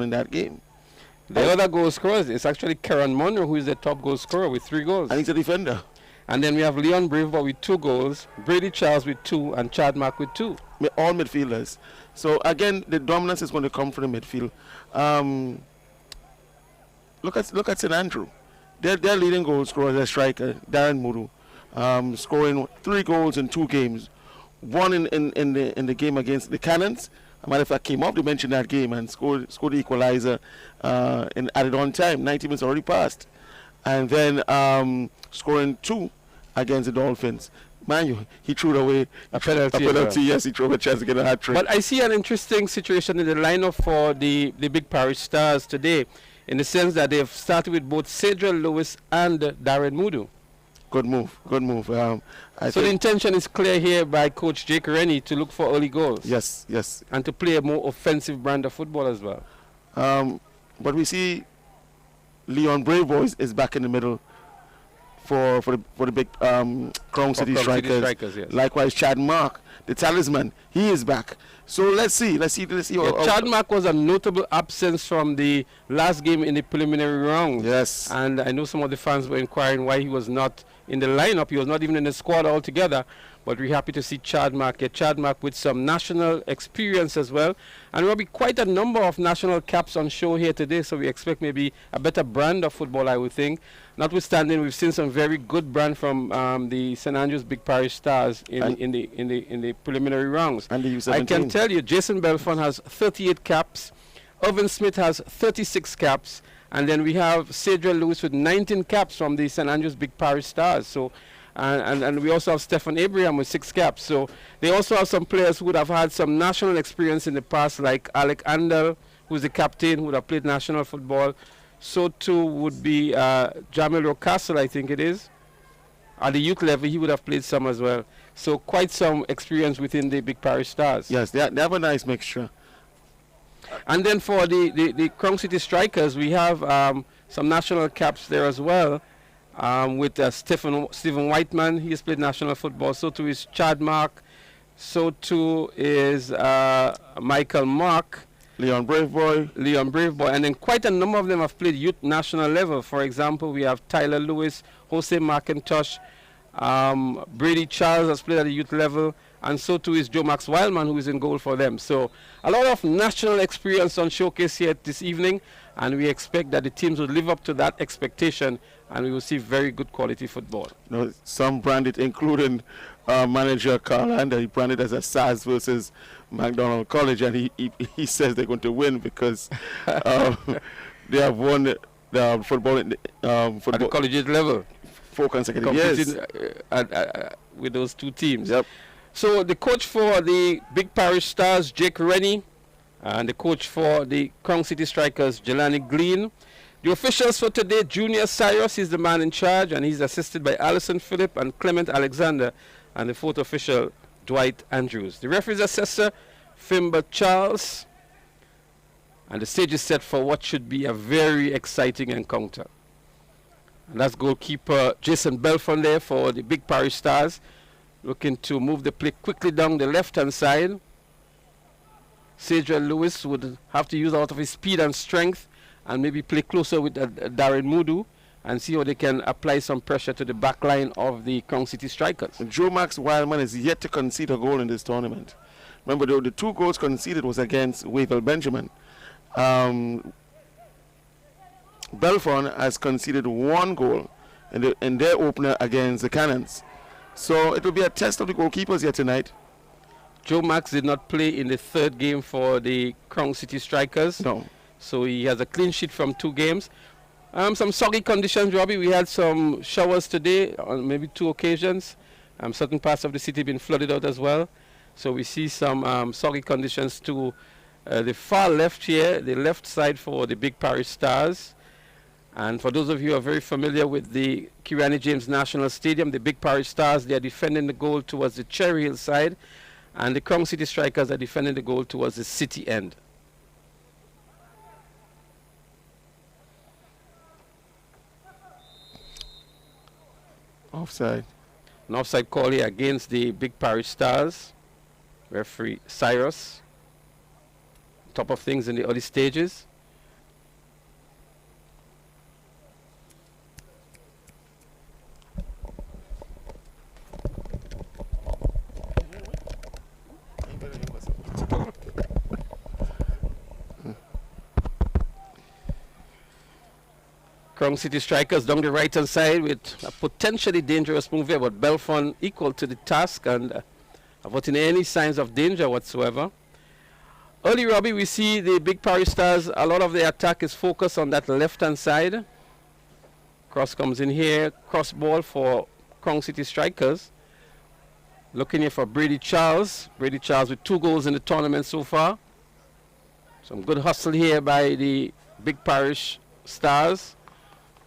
in that game. The other goal scorers is actually Karen Monroe, who is the top goal scorer with 3 goals. And he's a defender. And then we have Leon Braveboy with 2 goals, Brady Charles with 2, and Chad Mack with 2. All midfielders. So again, the dominance is going to come from the midfield. Look at St Andrew. Their leading goal scorer, their striker, Darren Mudu, scoring 3 goals in 2 games. One in the game against the Cannons. As a matter of fact, came up to mention that game and scored the equalizer and added on time. 90 minutes already passed. And then scoring 2 against the Dolphins. Man, he threw away a penalty. Yes, he threw a chance to get a hat trick. But I see an interesting situation in the lineup for the Big Parish Stars today, in the sense that they've started with both Cedric Lewis and Darren Mudu. Good move. So the intention is clear here by Coach Jake Rennie to look for early goals. Yes. And to play a more offensive brand of football as well. But we see Leon Braveboy is back in the middle for the big Crown City Strikers. Yes. Likewise, Chad Mark, the talisman, he is back. So let's see. Chad Mark was a notable absence from the last game in the preliminary round. Yes. And I know some of the fans were inquiring why he was not in the lineup. He was not even in the squad altogether. But we're happy to see Chad Mark. Chad Mark with some national experience as well. And there will be quite a number of national caps on show here today. So we expect maybe a better brand of football, I would think. Notwithstanding, we've seen some very good brand from the St Andrews Big Parish Stars in the preliminary rounds. And the U17. I can tell you, Jason Belfon has 38 caps. Irvin Smith has 36 caps. And then we have Cedric Lewis with 19 caps from the St Andrews Big Parish Stars. So, and we also have Stephen Abraham with 6 caps. So they also have some players who would have had some national experience in the past, like Alec Andel, who's the captain, who would have played national football. So too would be Jamil Rocastle, I think it is. At the youth level, he would have played some as well. So quite some experience within the Big Parish Stars. Yes, they have a nice mixture. And then for the Crown City Strikers, we have some national caps there as well. With Stephen Whiteman, he has played national football. So too is Chad Mark. So too is Michael Mark. Leon Braveboy. And then quite a number of them have played youth national level. For example, we have Tyler Lewis, Jose McIntosh, Brady Charles has played at the youth level. And so too is Joe Max Wildman, who is in goal for them. So a lot of national experience on showcase here this evening. And we expect that the teams will live up to that expectation. And we will see very good quality football. Some branded, including manager Carl Lander, he branded as a SAS versus McDonald College, and he says they're going to win because they have won the football at the collegiate level 4 consecutive years with those 2 teams. Yep. So the coach for the Big Parish Stars, Jake Rennie, and the coach for the Crown City Strikers, Jelani Glean. The officials for today, Junior Cyrus is the man in charge, and he's assisted by Alison Phillip and Clement Alexander, and the 4th official, Dwight Andrews. The referee's assessor, Fimber Charles, and the stage is set for what should be a very exciting encounter. And that's goalkeeper Jason Belfon there for the Big Parish Stars, looking to move the play quickly down the left-hand side. Cedric Lewis would have to use a lot of his speed and strength and maybe play closer with Darren Mudu and see how they can apply some pressure to the back line of the Crown City Strikers. Joe Max Wildman is yet to concede a goal in this tournament. Remember, the 2 goals conceded was against Wavell Benjamin. Belfon has conceded 1 goal in their opener against the Cannons. So it will be a test of the goalkeepers here tonight. Joe Max did not play in the 3rd game for the Crown City Strikers. No. So he has a clean sheet from 2 games. Some soggy conditions, Robbie. We had some showers today on maybe 2 occasions. Certain parts of the city been flooded out as well. So we see some soggy conditions to the far left here, the left side for the Big Parish Stars. And for those of you who are very familiar with the Kirani James National Stadium, the Big Parish Stars, they are defending the goal towards the Cherry Hill side. And the Crown City Strikers are defending the goal towards the city end. Offside. An offside call here against the Big Parish Stars. Referee Cyrus. Top of things in the early stages. Crown City Strikers down the right hand side with a potentially dangerous move here, but Belfont equal to the task and avoiding any signs of danger whatsoever. Early, Robbie, we see the Big Parish Stars, a lot of the attack is focused on that left hand side. Cross comes in here, cross ball for Crown City Strikers. Looking here for Brady Charles. Brady Charles with 2 goals in the tournament so far. Some good hustle here by the Big Parish Stars,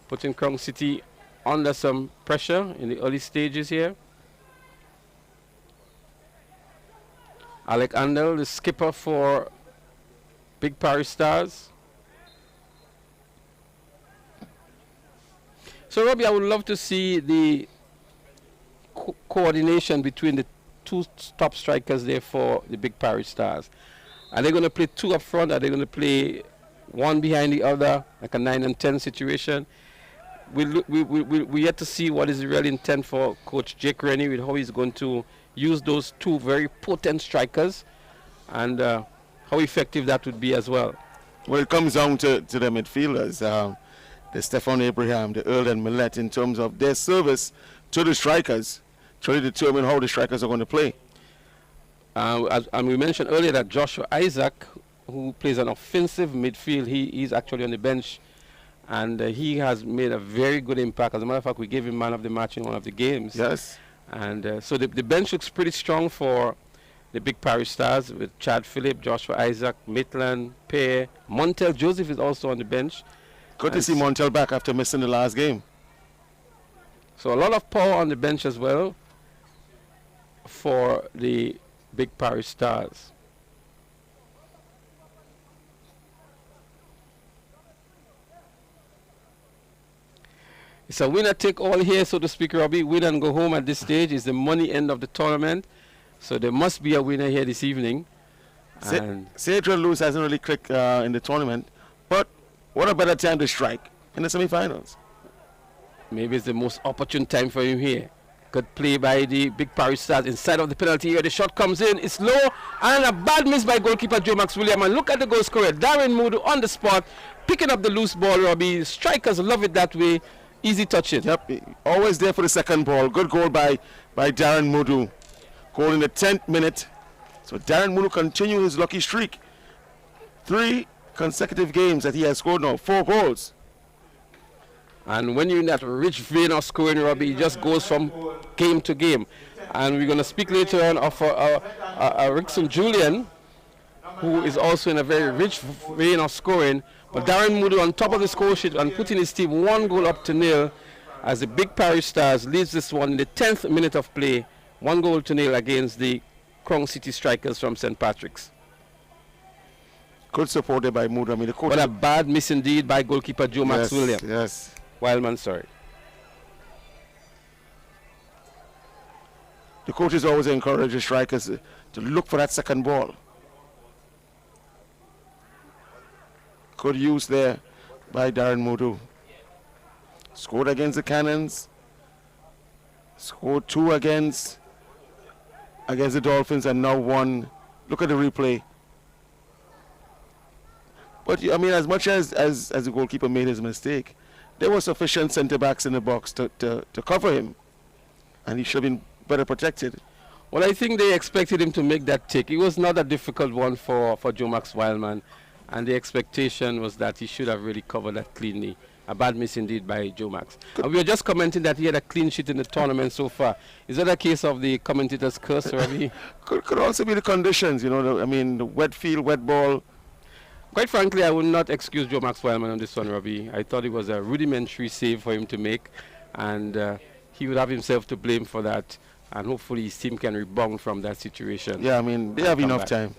putting Crown City under some pressure in the early stages here. Alec Andel, the skipper for Big Parish Stars. So, Robbie, I would love to see the coordination between the 2 top strikers there for the Big Parish Stars. Are they going to play 2 up front? Are they going to play 1 behind the other, like a 9 and 10 situation? We yet to see what is the real intent for Coach Jake Rennie with how he's going to use those 2 very potent strikers and how effective that would be as well. Well, it comes down to the midfielders, the Stefan Abraham, the Earl and Millett, in terms of their service to the strikers, to determine how the strikers are going to play. And we mentioned earlier that Joshua Isaac, who plays an offensive midfield, he's actually on the bench, and he has made a very good impact. As a matter of fact, we gave him man of the match in one of the games. Yes. And so the bench looks pretty strong for the Big Parish Stars with Chad Phillip, Joshua Isaac, Maitland, Pear. Montel Joseph is also on the bench. Good to see Montel back after missing the last game. So a lot of power on the bench as well for the Big Parish Stars. It's a winner take all here, so to speak, Robbie. Win and go home at this stage is the money end of the tournament. So there must be a winner here this evening. Cedric Lewis hasn't really clicked in the tournament, but what a better time to strike in the semi-finals. Maybe it's the most opportune time for him here. Good play by the Big Parish Stars inside of the penalty area. The shot comes in, it's low, and a bad miss by goalkeeper Joe Max William. And look at the goal scorer, Darren Moodoo on the spot, picking up the loose ball, Robbie. Strikers love it that way. Easy touching. Yep, always there for the second ball. Good goal by Darren Moodoo. Goal in the 10th minute. So Darren Moodoo continues his lucky streak. 3 consecutive games that he has scored now, 4 goals. And when you're in that rich vein of scoring, Robbie, it just goes from game to game. And we're going to speak later on of Rickson Julian, who is also in a very rich vein of scoring. But Darren Moodoo on top of the score sheet and putting his team 1 goal up to 0 as the Big Parish Stars leads this one in the 10th minute of play. 1 goal to 0 against the Crown City Strikers from St. Patrick's. Good support there by Moodoo. I mean, the coach. What a bad miss indeed by goalkeeper Joe Max William. Yes. Wildman, sorry. The coaches always encourage the strikers to look for that second ball. Good use there by Darren Moodoo. Scored against the Cannons. Scored 2 against the Dolphins, and now 1. Look at the replay. But I mean, as much as the goalkeeper made his mistake, there were sufficient centre backs in the box to cover him, and he should have been better protected. Well, I think they expected him to make that take. It was not a difficult one for Joe Max Wildman, and the expectation was that he should have really covered that cleanly. A bad miss indeed by Joe Max. And we were just commenting that he had a clean sheet in the tournament so far. Is that a case of the commentator's curse, Ravi? could also be the conditions, you know. I mean, the wet field, wet ball. Quite frankly, I would not excuse Joe Max Wildman on this one, Robbie. I thought it was a rudimentary save for him to make, and he would have himself to blame for that, and hopefully his team can rebound from that situation. Yeah, I mean, they have enough time.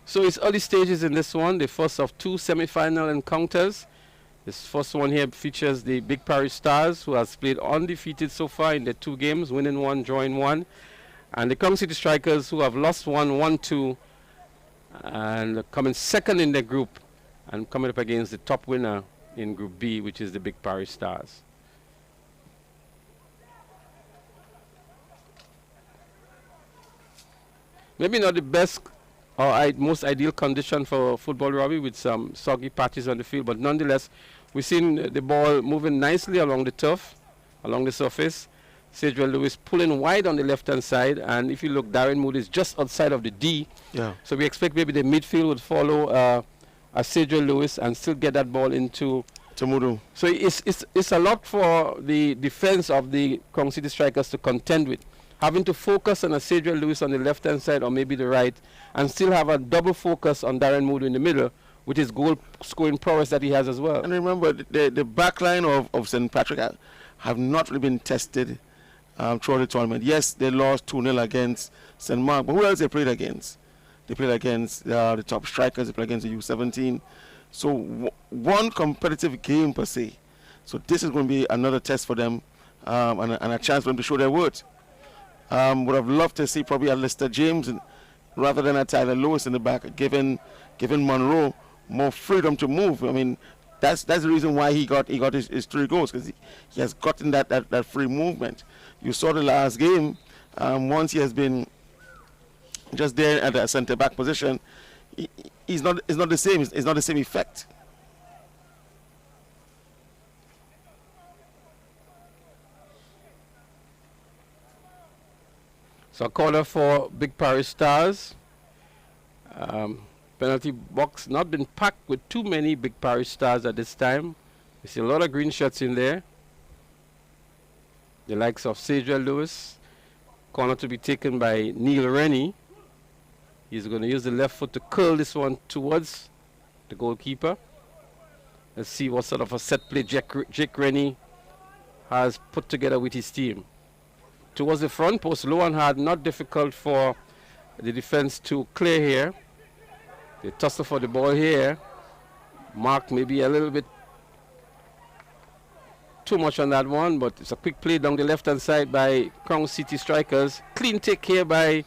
So it's early stages in this one, the first of 2 semi-final encounters. This first one here features the Big Parish Stars, who has played undefeated so far in their 2 games, winning 1, drawing 1. And the Crown City Strikers, who have lost 1, won 2, and coming second in their group, and coming up against the top winner in Group B, which is the Big Parish Stars. Maybe not the best or most ideal condition for football, Robbie, with some soggy patches on the field, but nonetheless, we've seen the ball moving nicely along the turf, along the surface. Cedric Lewis pulling wide on the left-hand side, and if you look, Darren Moody is just outside of the D. Yeah. So we expect maybe the midfield would follow Cedric Lewis and still get that ball into Mudu. So it's a lot for the defense of the Crown City Strikers to contend with. Having to focus on Cedric Lewis on the left-hand side or maybe the right, and still have a double focus on Darren Moody in the middle with his goal-scoring prowess that he has as well. And remember, the back line of St. Patrick have not really been tested throughout the tournament. Yes, they lost 2-0 against St. Mark, but who else they played against? They played against the top strikers, they played against the U17. So one competitive game per se. So this is going to be another test for them and a chance for them to show their worth. Would have loved to see probably a Lister James rather than a Tyler Lewis in the back, giving Monroe more freedom to move. I mean, that's the reason why he got his 3 goals, because he has gotten that free movement. You saw the last game, once he has been just there at the centre back position, it's not the same. It's not the same effect. So a corner for Big Parish Stars. Penalty box not been packed with too many Big Parish Stars at this time. We see a lot of green shirts in there. The likes of Cedric Lewis. Corner to be taken by Neil Rennie. He's going to use the left foot to curl this one towards the goalkeeper. Let's see what sort of a set play Jake Rennie has put together with his team. Towards the front post, low and hard, not difficult for the defense to clear here. They tussle for the ball here. Mark maybe a little bit too much on that one, but it's a quick play down the left-hand side by Crown City Strikers. Clean take here by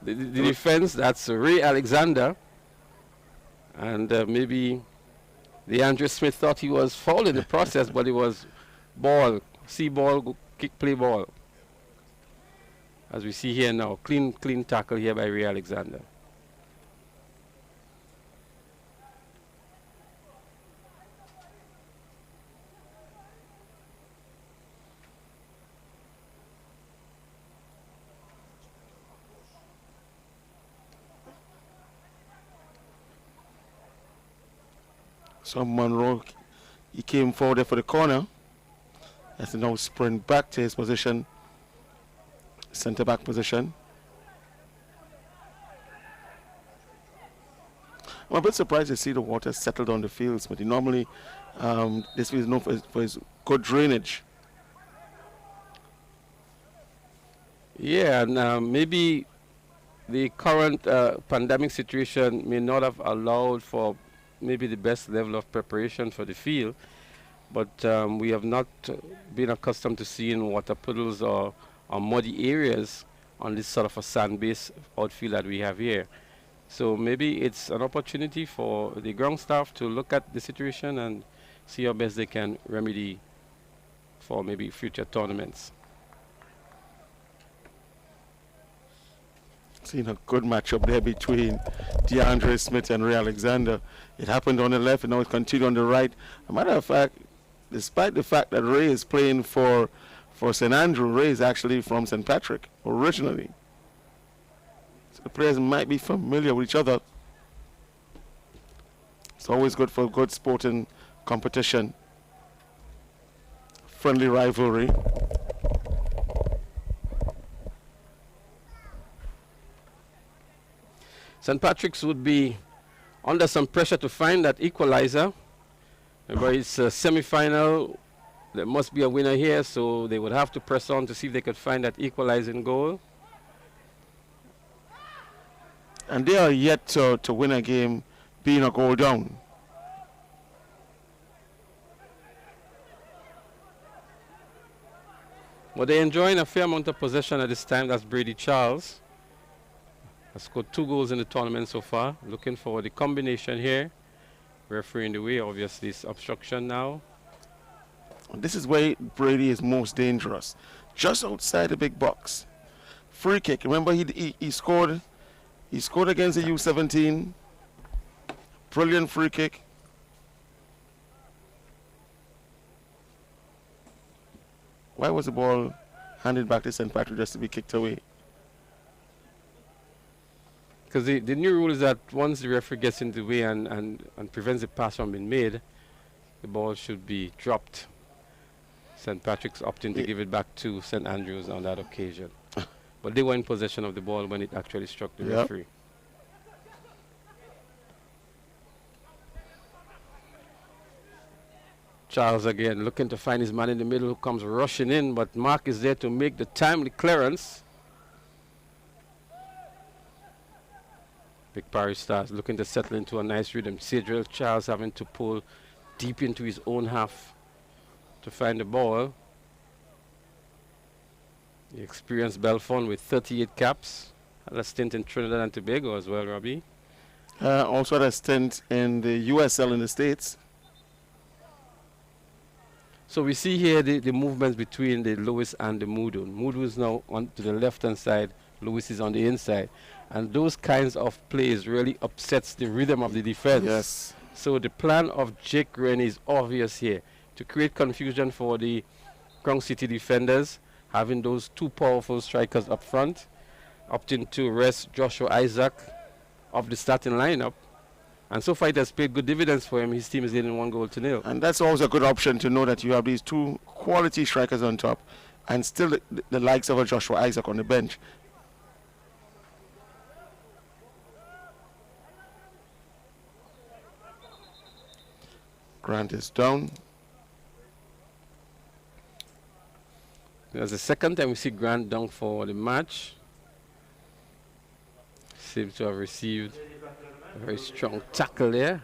the defense. That's Ray Alexander. And maybe the Andrew Smith thought he was fouled in the process, but it was ball, kick play ball. As we see here now, clean tackle here by Ray Alexander. So Monroe, he came forward there for the corner. Has to now sprint back to his position, centre back position. I'm a bit surprised to see the water settled on the fields, but normally this field is known for its good drainage. Yeah, and maybe the current pandemic situation may not have allowed for maybe the best level of preparation for the field, but we have not been accustomed to seeing water puddles or muddy areas on this sort of a sand-based outfield that we have here. So maybe it's an opportunity for the ground staff to look at the situation and see how best they can remedy for maybe future tournaments. Seen a good matchup there between DeAndre Smith and Ray Alexander. It happened on the left and now it continued on the right. As a matter of fact, despite the fact that Ray is playing for St. Andrew, Ray is actually from St. Patrick originally. So the players might be familiar with each other. It's always good for good sporting competition. Friendly rivalry. St. Patrick's would be under some pressure to find that equalizer. Remember, it's a semi-final. There must be a winner here, so they would have to press on to see if they could find that equalizing goal. And they are yet to win a game being a goal down. Well, they're enjoying a fair amount of possession at this time. That's Brady Charles. Has scored 2 goals in the tournament so far. Looking for the combination here. Referee in the way, obviously, it's obstruction now. This is where Brady is most dangerous. Just outside the big box. free kick. Remember, he scored. He scored against the U17. Brilliant free kick. Why was the ball handed back to St. Patrick just to be kicked away? Because the new rule is that once the referee gets in the way and prevents the pass from being made, the ball should be dropped. St. Patrick's opting to give it back to St. Andrews on that occasion. But they were in possession of the ball when it actually struck the referee. Charles again looking to find his man in the middle who comes rushing in, but Mark is there to make the timely clearance. Big Parish Stars looking to settle into a nice rhythm. Cedric Charles having to pull deep into his own half to find the ball. The experienced Belfon with 38 caps. Had a stint in Trinidad and Tobago as well, Robbie. Also had a stint in the USL in the States. So we see here the movements between the Lewis and the Mudu. Mudu is now on to the left-hand side. Lewis is on the inside. And those kinds of plays really upsets the rhythm of the defense. Yes. So the plan of Jake Rennie is obvious here. To create confusion for the Crown City defenders, having those two powerful strikers up front, opting to rest Joshua Isaac of the starting lineup. And so far it has paid good dividends for him. His team is leading 1-0. And that's always a good option to know that you have these two quality strikers on top and still the likes of a Joshua Isaac on the bench. Grant is down. There's the second time we see Grant down for the match. Seems to have received a very strong tackle there.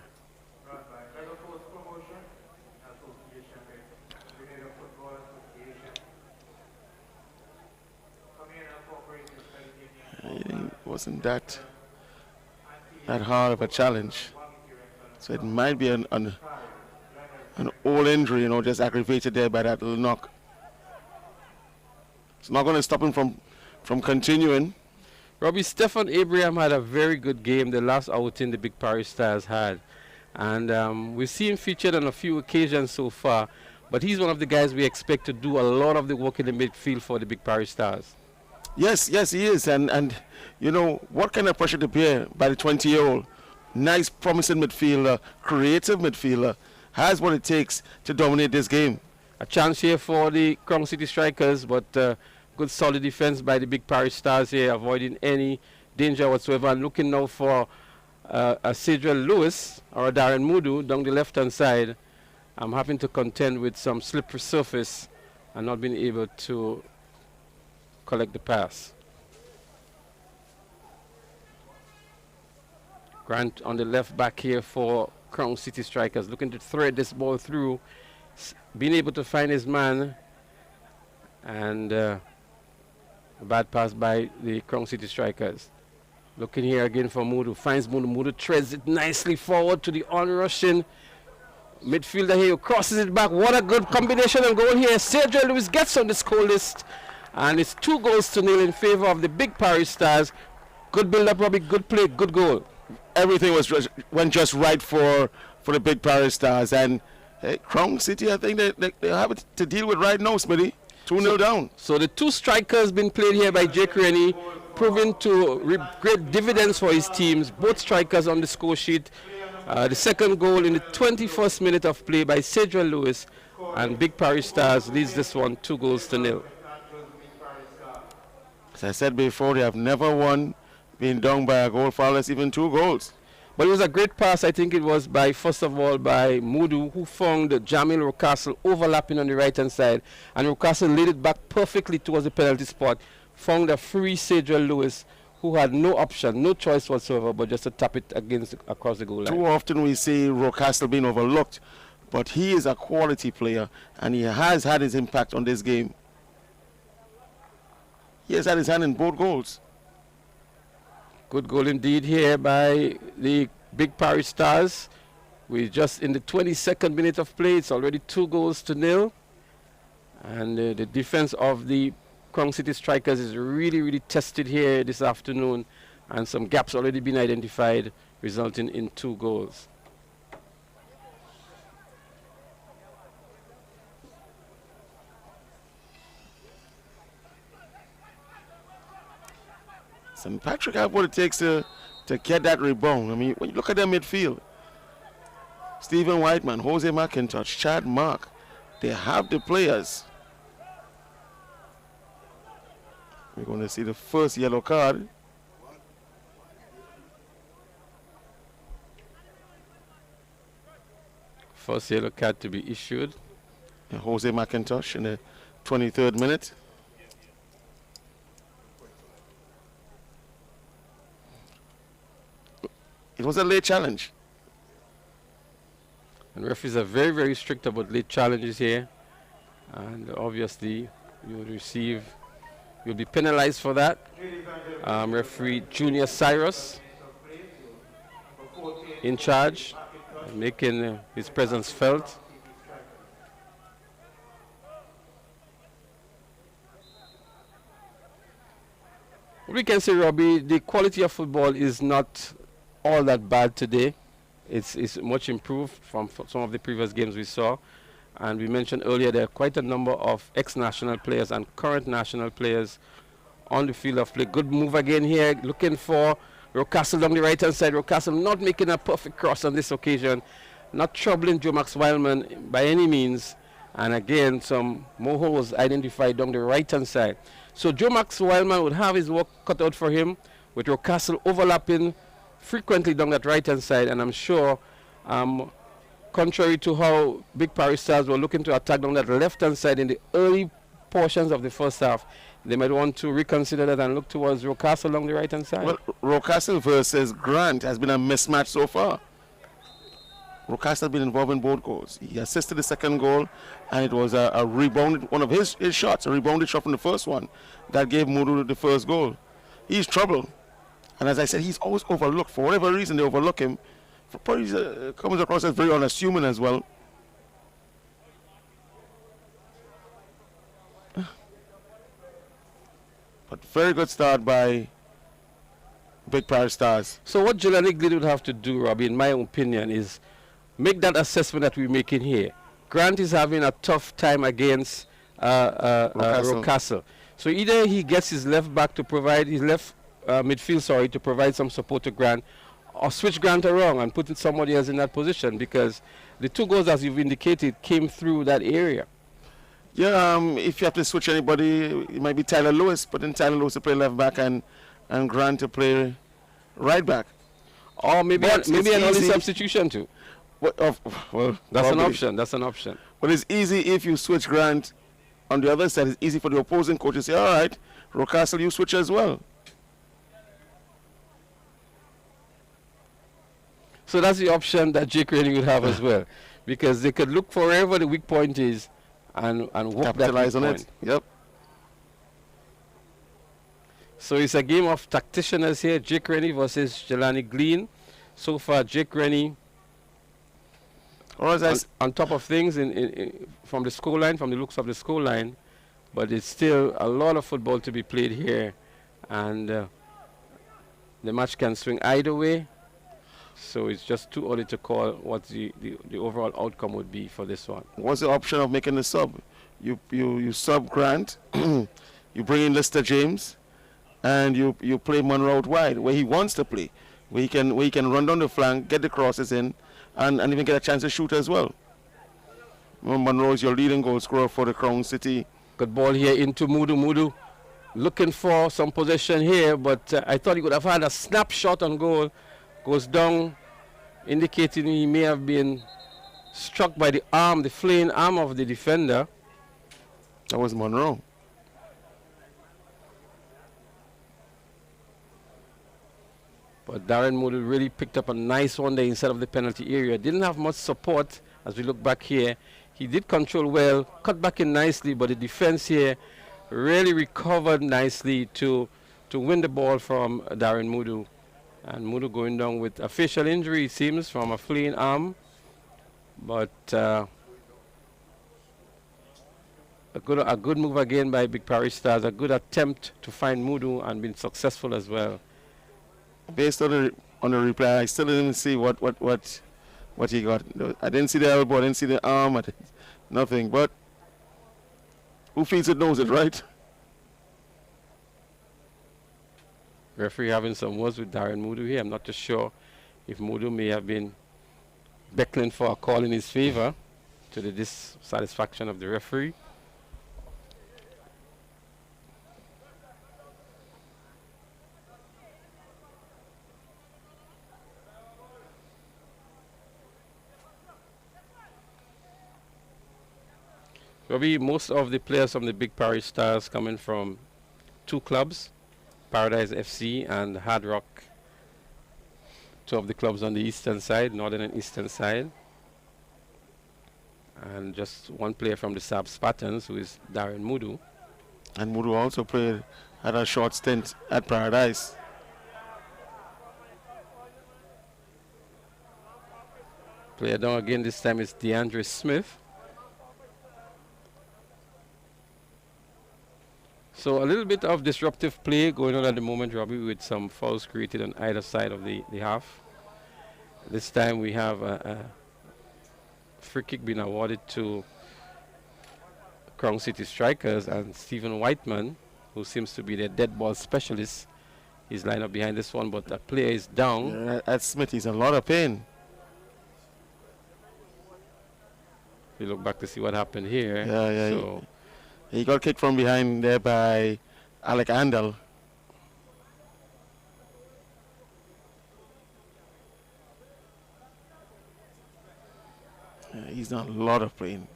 It wasn't that hard of a challenge. So it might be an old injury, you know, just aggravated there by that little knock. It's not going to stop him from continuing. Robbie, Stefan Abraham had a very good game the last outing the Big Parish Stars had. And we've seen him featured on a few occasions so far. But he's one of the guys we expect to do a lot of the work in the midfield for the Big Parish Stars. Yes, he is. And you know, what kind of pressure to bear by the 20-year-old? Nice, promising midfielder, creative midfielder, has what it takes to dominate this game. A chance here for the Crown City Strikers, but good solid defense by the Big Parish Stars here, avoiding any danger whatsoever. And looking now for a Cedric Lewis or a Darren Mudu down the left-hand side. I'm having to contend with some slippery surface and not being able to collect the pass. Grant on the left back here for Crown City Strikers, looking to thread this ball through, being able to find his man, and a bad pass by the Crown City Strikers. Looking here again for Mudu, finds Mudu, Mudu treads it nicely forward to the on-rushing midfielder here, who crosses it back. What a good combination and goal here. Sergio Lewis gets on the score list, and it's 2-0 in favor of the Big Parish Stars. Good build-up, Robbie, good play, good goal. Everything went just right for the Big Parish Stars, and Crown City, I think they have it to deal with right now, Smitty. 2-0 down. So the two strikers being played here by Jake Rennie, proving to reap great dividends for his teams. Both strikers on the score sheet. The second goal in the 21st minute of play by Cedric Lewis, and Big Parish Stars leads this one 2-0. As I said before, they have never won being down by a goal, far less even 2 goals. But it was a great pass. I think it was first of all by Mudu, who found Jamil Rocastle overlapping on the right-hand side. And Rocastle laid it back perfectly towards the penalty spot. Found a free Cedric Lewis, who had no option, no choice whatsoever, but just to tap it across the goal line. Too often we see Rocastle being overlooked, but he is a quality player, and he has had his impact on this game. He has had his hand in both goals. Good goal indeed here by the Big Parish Stars. We're just in the 22nd minute of play. It's already 2-0. And the defense of the Crown City Strikers is really, really tested here this afternoon, and some gaps already been identified, resulting in 2 goals. St. Patrick have what it takes to get that rebound. I mean, when you look at their midfield, Stephen Whiteman, Jose McIntosh, Chad Mark, they have the players. We're going to see the first yellow card. First yellow card to be issued. And Jose McIntosh in the 23rd minute. It was a late challenge. And referees are very, very strict about late challenges here. And obviously, you'll be penalized for that. Referee Junior Cyrus in charge, making his presence felt. We can say, Robbie, the quality of football is not all that bad today. It's much improved from some of the previous games we saw. And we mentioned earlier there are quite a number of ex-national players and current national players on the field of play. Good move again here, looking for Rocastle down the right-hand side. Rocastle not making a perfect cross on this occasion. Not troubling Joe Max Wildman by any means. And again, some moho was identified down the right-hand side. So Joe Max Wildman would have his work cut out for him, with Rocastle overlapping frequently down that right-hand side. And I'm sure, contrary to how Big Parish Stars were looking to attack down that left-hand side in the early portions of the first half, they might want to reconsider that and look towards Rocastle along the right-hand side. Well, Rocastle versus Grant has been a mismatch so far. Rocastle has been involved in both goals. He assisted the second goal, and it was a rebounded, one of his shots, a rebounded shot from the first one, that gave Mudu the first goal. He's trouble. And as I said, he's always overlooked. For whatever reason, they overlook him. Probably comes across as very unassuming as well. But very good start by Big Parish Stars. So what Jelani Glade would have to do, Robbie, in my opinion, is make that assessment that we're making here. Grant is having a tough time against Rocastle. So either he gets his left back to provide, his left midfield, sorry, to provide some support to Grant, or switch Grant around and put somebody else in that position, because the 2 goals, as you've indicated, came through that area. Yeah, if you have to switch anybody, it might be Tyler Lewis, but then Tyler Lewis to play left back and Grant to play right back. Or maybe an early substitution too. Well, that's an option. That's an option. But it's easy if you switch Grant on the other side. It's easy for the opposing coach to say, all right, Rocastle, you switch as well. So that's the option that Jake Rennie would have as well, because they could look for wherever the weak point is and work capitalize that on weak it. point. Yep. So it's a game of tacticians here. Jake Rennie versus Jelani Glade. So far, Jake Rennie on top of things from the scoreline, from the looks of the scoreline, but it's still a lot of football to be played here, and the match can swing either way. So it's just too early to call what the overall outcome would be for this one. What's the option of making the sub? You sub Grant, you bring in Lister James, and you play Monroe out wide where he wants to play, where he can run down the flank, get the crosses in, and even get a chance to shoot as well. Monroe is your leading goal scorer for the Crown City. Good ball here into Mudu. Mudu looking for some possession here, but I thought he could have had a snapshot on goal. Goes down, indicating he may have been struck by the arm, the flaying arm of the defender. That was Monroe. But Darren Mudu really picked up a nice one there inside of the penalty area. Didn't have much support as we look back here. He did control well, cut back in nicely, but the defense here really recovered nicely to win the ball from Darren Mudu. And Mudu going down with a facial injury, it seems, from a fleeing arm. But a good move again by Big Parish Stars. A good attempt to find Mudu and been successful as well. Based on the replay, I still didn't see what he got. I didn't see the elbow, I didn't see the arm, nothing. But who feels it knows it, right? Referee having some words with Darren Mudu here. I'm not too sure if Mudu may have been beckoning for a call in his favor to the dissatisfaction of the referee. Robbie, most of the players from the Big Parish Stars coming from two clubs, Paradise FC and Hard Rock, two of the clubs on the eastern side, northern and eastern side. And just one player from the Sab Spartans, who is Darren Mudu. And Mudu also had a short stint at Paradise. Player down again, this time is DeAndre Smith. So a little bit of disruptive play going on at the moment, Robbie, with some fouls created on either side of the half. This time we have a free kick being awarded to Crown City Strikers, and Stephen Whiteman, who seems to be the dead ball specialist, is lined up behind this one, but the player is down. Yeah, at Smith, he's in a lot of pain. We look back to see what happened here. Yeah. So He got kicked from behind there by Alec Andel. Yeah, he's done a lot of pain.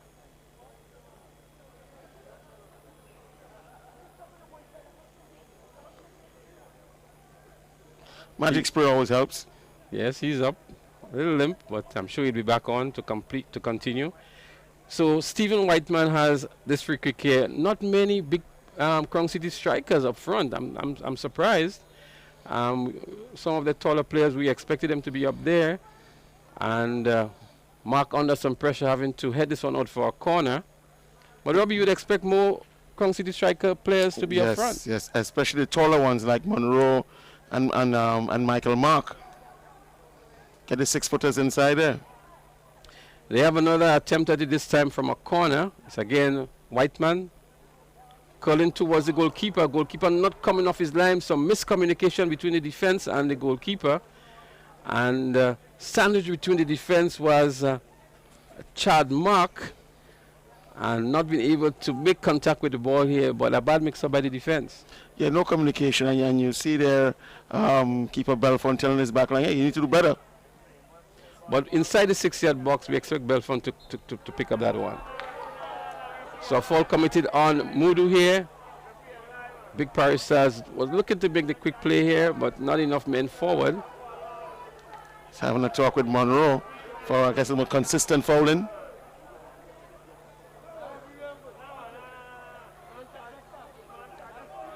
Magic spray always helps. yes, he's up. A little limp, but I'm sure he'll be back on to continue. So Stephen Whiteman has this free kick here. Not many big Crown City Strikers up front. I'm surprised. Some of the taller players, we expected them to be up there. And Mark under some pressure, having to head this one out for a corner. But Robbie, you would expect more Crown City Striker players to be up front. Yes, especially the taller ones like Monroe and Michael Mark. Get the 6-footers inside there. They have another attempt at it, this time from a corner. It's again Whiteman curling towards the goalkeeper. Goalkeeper not coming off his line. Some miscommunication between the defense and the goalkeeper. And sandwich between the defense was Chad Mark, and not being able to make contact with the ball here, but a bad mix-up by the defense. Yeah, no communication. And you see there, keeper Belfont telling his back line, hey, you need to do better. But inside the 6-yard box, we expect Belfont to pick up that one. So a foul committed on Mudu here. Big Parish Stars was looking to make the quick play here, but not enough men forward. He's having a talk with Monroe for, I guess, a more consistent fouling.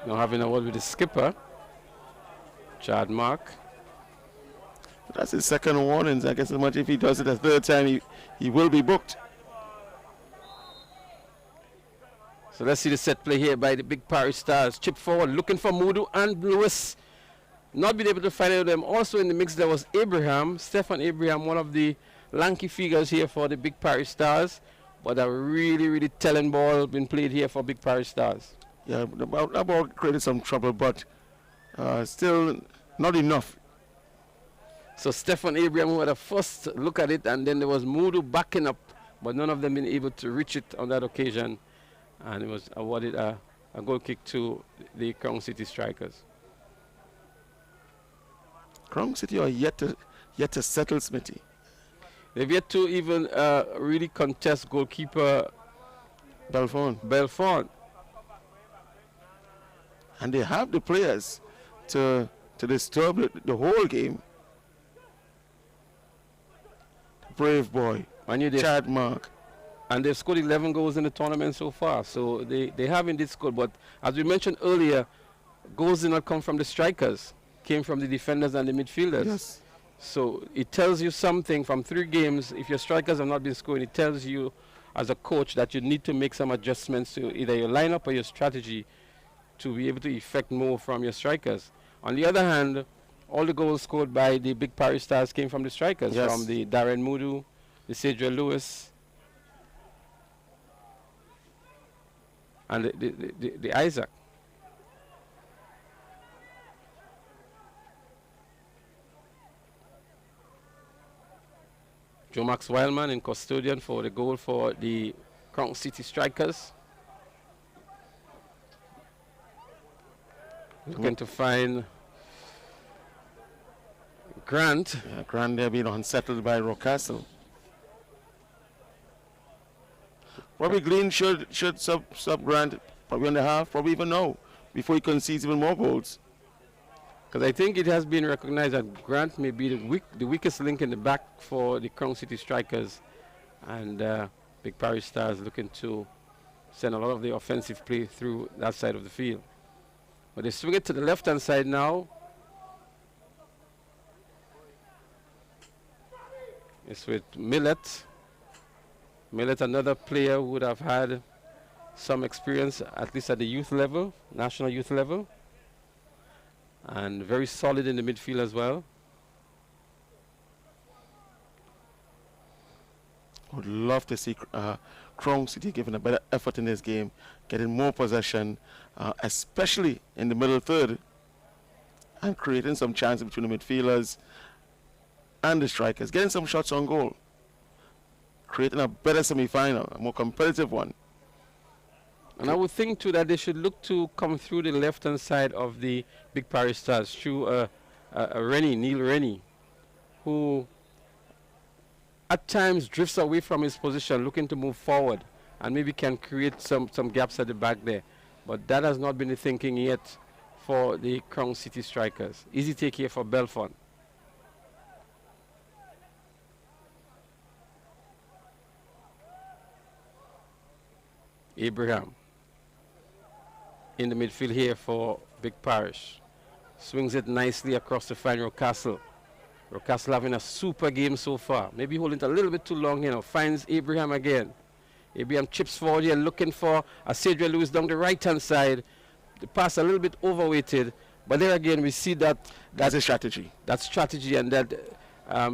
Now having a word with the skipper, Chad Mark. That's his second warning. I guess as much if he does it a third time, he will be booked. So let's see the set play here by the Big Parish Stars. Chip forward, looking for Mudu and Lewis. Not being able to find them. Also in the mix there was Abraham, Stefan Abraham, one of the lanky figures here for the Big Parish Stars. But a really telling ball been played here for Big Parish Stars. Yeah, that ball created some trouble, but still not enough. So Stefan Abraham who had a first look at it, and then there was Mudu backing up, but none of them been able to reach it on that occasion. And it was awarded a goal kick to the Crown City Strikers. Crown City are yet to settle Smithy. They've yet to even really contest goalkeeper Belfont. And they have the players to disturb the whole game. Brave boy, Chad Mark. And they've scored 11 goals in the tournament so far. So they have indeed scored. But as we mentioned earlier, goals did not come from the strikers. Came from the defenders and the midfielders. Yes. So it tells you something from 3 games. If your strikers have not been scoring, it tells you as a coach that you need to make some adjustments to either your lineup or your strategy to be able to effect more from your strikers. On the other hand, all the goals scored by the Big Parish Stars came from the strikers, Yes. from the Darren Mudu, the Cedric Lewis, and the Isaac. Joe Max Wildman in custodian for the goal for the Crown City Strikers. Looking to find Grant. Yeah, Grant there being unsettled by Rocastle. Probably Green should sub Grant probably on the half, probably even now, before he concedes even more goals. Because I think it has been recognized that Grant may be the weakest link in the back for the Crown City Strikers, and Big Parish Stars looking to send a lot of the offensive play through that side of the field. But they swing it to the left-hand side now. It's with Millet. Millet, another player who would have had some experience, at least at the youth level, national youth level. And very solid in the midfield as well. Would love to see Crown City giving a better effort in this game, getting more possession, especially in the middle third, and creating some chances between the midfielders and the strikers, getting some shots on goal, creating a better semi-final, a more competitive one. And I would think too that they should look to come through the left-hand side of the Big Parish Stars through Neil Rennie, who at times drifts away from his position, looking to move forward, and maybe can create some gaps at the back there. But that has not been the thinking yet for the Crown City Strikers. Easy take here for Belfont. Abraham in the midfield here for Big Parish. Swings it nicely across the final Rocastle. Rocastle having a super game so far. Maybe holding it a little bit too long, finds Abraham again. Abraham chips forward here looking for a Cedric Lewis down the right-hand side. The pass a little bit overweighted, but there again we see that's a strategy. That strategy and that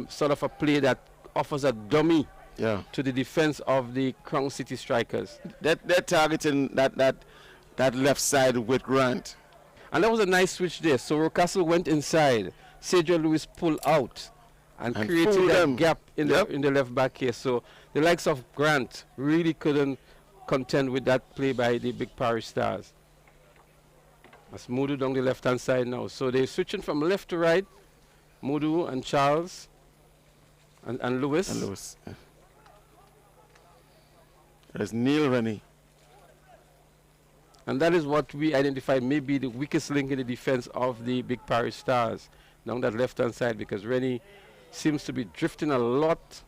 sort of a play that offers a dummy to the defense of the Crown City Strikers. They're targeting that left side with Grant. And that was a nice switch there. So Rocastle went inside. Cedric Lewis pulled out and created that gap in the left back here. So the likes of Grant really couldn't contend with that play by the Big Parish Stars. That's Mudu down the left-hand side now. So they're switching from left to right. Mudu and Charles and Lewis. And Lewis. Yeah. There's Neil Rennie. And that is what we identified may be the weakest link in the defense of the Big Parish Stars down that left-hand side, because Rennie seems to be drifting a lot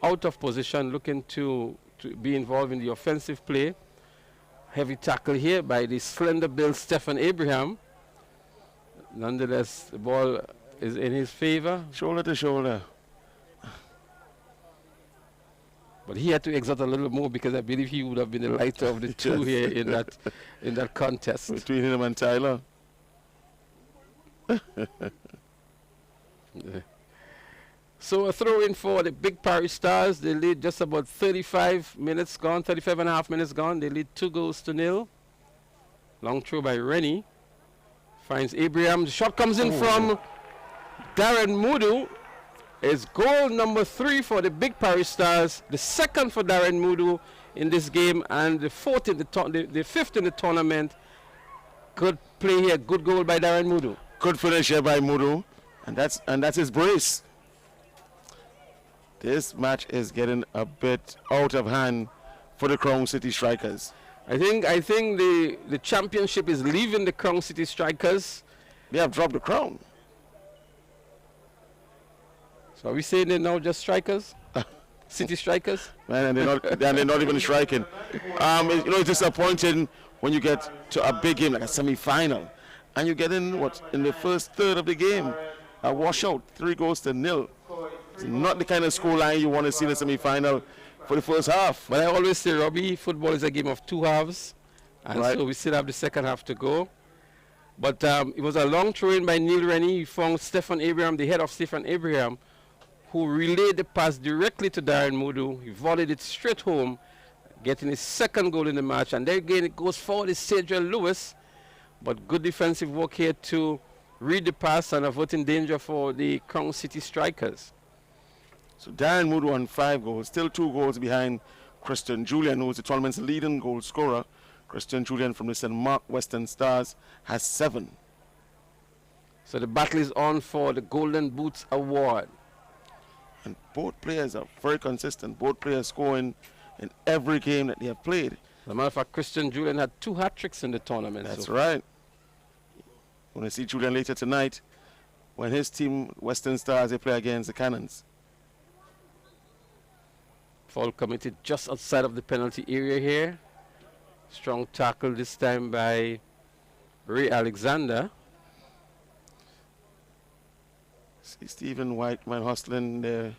out of position, looking to be involved in the offensive play. Heavy tackle here by the slender-built Stephen Abraham. Nonetheless, the ball is in his favor. Shoulder to shoulder. But he had to exert a little more, because I believe he would have been the lighter of the two here in that contest. Between him and Tyler. So a throw in for the Big Parish Stars. They lead just about 35 minutes gone, 35 and a half minutes gone. They lead 2-0. Long throw by Rennie. Finds Abraham. The shot comes in from Darren Mudu. It's goal number 3 for the Big Parish Stars. The second for Darren Mudu in this game, and the fifth in the tournament. Good play here. Good goal by Darren Mudu. Good finish here by Mudu, and that's his brace. This match is getting a bit out of hand for the Crown City Strikers. I think the championship is leaving the Crown City Strikers. They have dropped the crown. So are we saying they're now just strikers? City Strikers? Man, and they're not even striking. It's disappointing when you get to a big game like a semi-final, and you get in the first third of the game, a washout, 3-0. It's not the kind of scoreline you want to see in a semi-final for the first half. But I always say, Robbie, football is a game of two halves. And Right. so we still have the second half to go. But it was a long throw in by Neil Rennie. He found Stephen Abraham, the head of Stephen Abraham, who relayed the pass directly to Darren Mudu. He volleyed it straight home, getting his second goal in the match. And there again, it goes forward is Cedric Lewis. But good defensive work here to read the pass and averting danger for the Crown City Strikers. So Darren Mudu on 5 goals, still 2 goals behind Christian Julian, who is the tournament's leading goal scorer. Christian Julian from the St. Mark Western Stars has 7. So the battle is on for the Golden Boots Award. And both players are very consistent. Both players scoring in every game that they have played. As a matter of fact, Christian Julian had 2 hat-tricks in the tournament. That's right. We're going to see Julian later tonight when his team, Western Stars, they play against the Cannons. Foul committed just outside of the penalty area here. Strong tackle this time by Ray Alexander. See Stephen Whiteman hustling there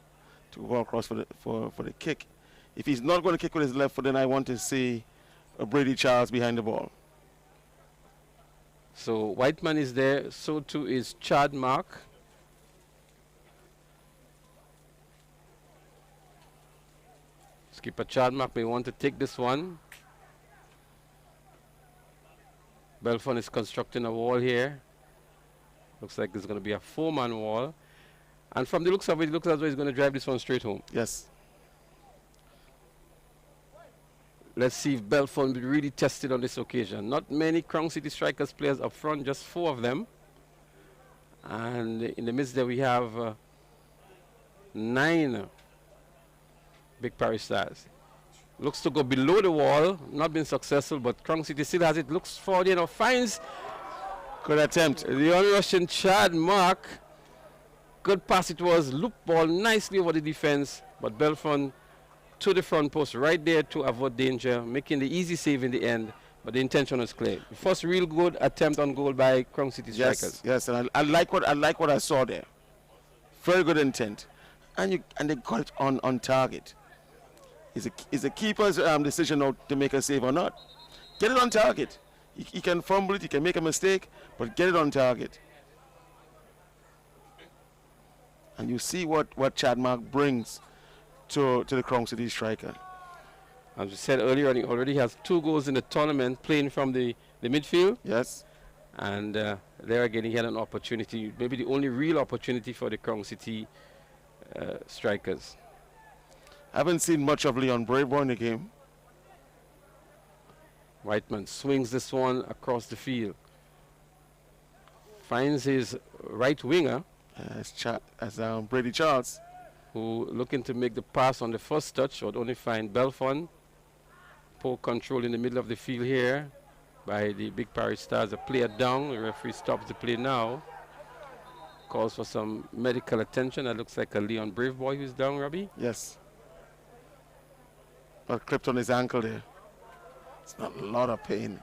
to go across for the kick. If he's not going to kick with his left foot, then I want to see Brady Charles behind the ball. So Whiteman is there, so too is Chad Mark. Skipper Chad Mark may want to take this one. Belfon is constructing a wall here. Looks like there's going to be a 4-man wall. And from the looks of it, it looks as though he's going to drive this one straight home. Yes. Let's see if Belfon will be really tested on this occasion. Not many Crown City Strikers players up front, just 4 of them. And in the midst there we have 9 Big Parish Stars. Looks to go below the wall, not been successful, but Crown City still has it. Looks forward, you know, finds Good attempt. the on-rushing Chad Mark. Good pass it was, loop ball nicely over the defense, but Belfon to the front post right there to avoid danger, making the easy save in the end, but the intention was clear. The first real good attempt on goal by Crown City Strikers. Yes, and I like what I saw there. Very good intent, and they got it on target. It's a keeper's decision now to make a save or not. Get it on target. He can fumble it, he can make a mistake, but get it on target. And you see what Chad Mark brings to the Crown City striker. As we said earlier, he already has 2 goals in the tournament playing from the midfield. Yes. And there again, he had an opportunity, maybe the only real opportunity for the Crown City Strikers. I haven't seen much of Leon Braveboy in the game. Whiteman swings this one across the field. Finds his right winger, As Brady Charles. who looking to make the pass on the first touch, would only find Belfon. Poor control in the middle of the field here by the Big Parish Stars. A player down. The referee stops the play now. Calls for some medical attention. That looks like a Leon Braveboy who's down, Robbie. Yes. But clipped on his ankle there. It's not a lot of pain.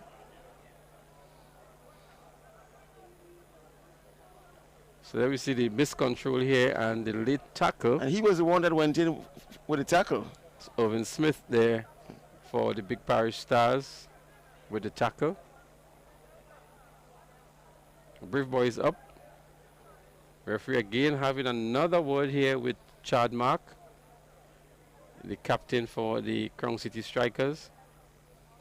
So there we see the miscontrol here and the late tackle. And he was the one that went in with the tackle. It's Owen Smith there for the Big Parish Stars with the tackle. Braveboy is up. Referee again having another word here with Chad Mark, the captain for the Crown City Strikers.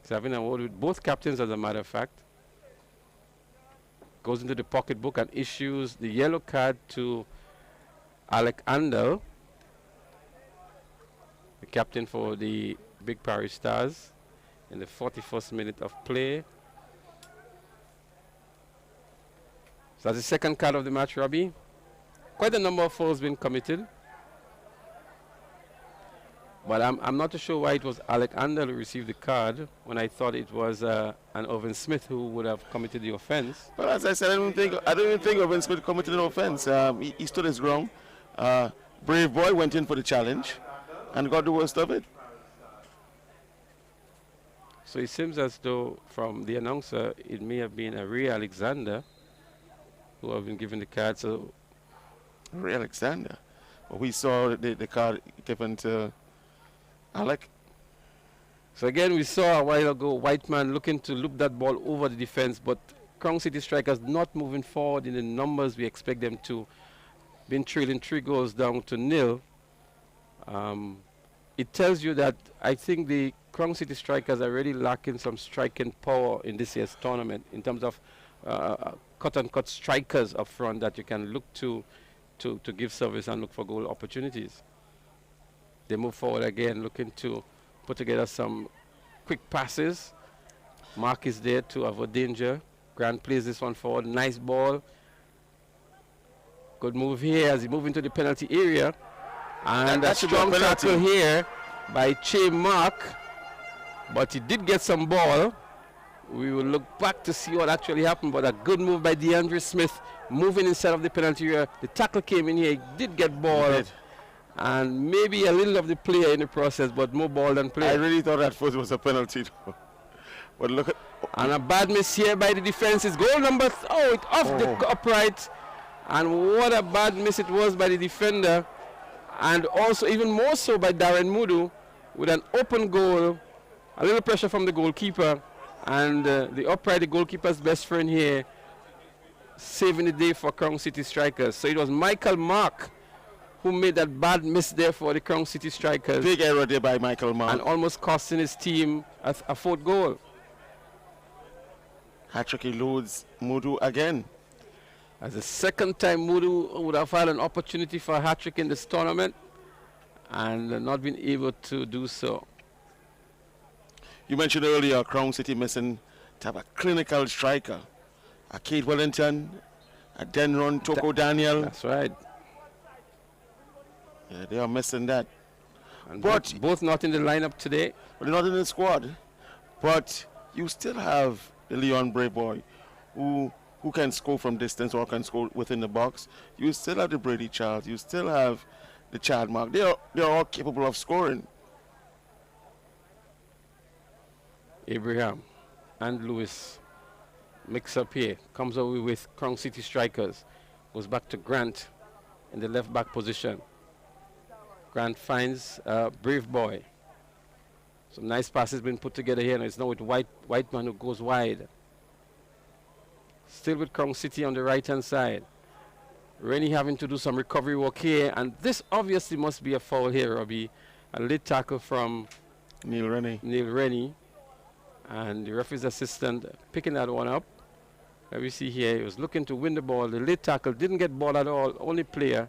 He's having a word with both captains, as a matter of fact. Goes into the pocketbook and issues the yellow card to Alec Andel, the captain for the Big Parish Stars, in the 41st minute of play. So that's the second card of the match, Robbie. Quite a number of fouls been committed. But I'm not too sure why it was Alec Andel who received the card when I thought it was an Owen Smith who would have committed the offense. Well, as I said, I don't even think Owen Smith committed an offense. He stood his ground. Braveboy went in for the challenge and got the worst of it. So it seems as though from the announcer it may have been a Ray Alexander who have been given the card. So Ray Alexander. Well, we saw the card given to Alec. So again, we saw a while ago Whiteman looking to loop that ball over the defense, but Crown City Strikers not moving forward in the numbers we expect them to. Been trailing 3 goals down to 0. It tells you that I think the Crown City Strikers are really lacking some striking power in this year's tournament in terms of cut-and-cut strikers up front that you can look to give service and look for goal opportunities. They move forward again, looking to put together some quick passes. Mark is there to avoid danger. Grant plays this one forward. Nice ball. Good move here as he moves into the penalty area. And a strong tackle here by Che Mark. But he did get some ball. We will look back to see what actually happened. But a good move by DeAndre Smith moving inside of the penalty area. The tackle came in here. He did get ball. And maybe a little of the player in the process, but more ball than play. I really thought at first it was a penalty. But look at... And a bad miss here by the defense. It's goal number... it's off the upright. And what a bad miss it was by the defender. And also even more so by Darren Mudu with an open goal. A little pressure from the goalkeeper. And the upright, the goalkeeper's best friend here, saving the day for Crown City Strikers. So it was Michael Mark who made that bad miss there for the Crown City Strikers. Big error there by Michael Mark. And almost costing his team a 4th goal. Hat-trick eludes Mudu again. As the second time Mudu would have had an opportunity for a hat-trick in this tournament and not been able to do so. You mentioned earlier Crown City missing to have a clinical striker. A Kate Wellington, a Denron Toko Daniel. That's right. Yeah, they are missing that. And but both not in the lineup today. But they're not in the squad. But you still have the Leon Brave boy who can score from distance or can score within the box. You still have the Brady Charles. You still have the Chad Mark. They're all capable of scoring. Abraham and Lewis mix up here. Comes away with Crown City Strikers. Goes back to Grant in the left back position. Grant finds Brave Boy. Some nice passes been put together here. And it's now with Whiteman who goes wide. Still with Crown City on the right-hand side. Rennie having to do some recovery work here. And this obviously must be a foul here, Robbie. A late tackle from Neil Rennie. And the referee's assistant picking that one up. Let me see here. He was looking to win the ball. The late tackle didn't get ball at all. Only player.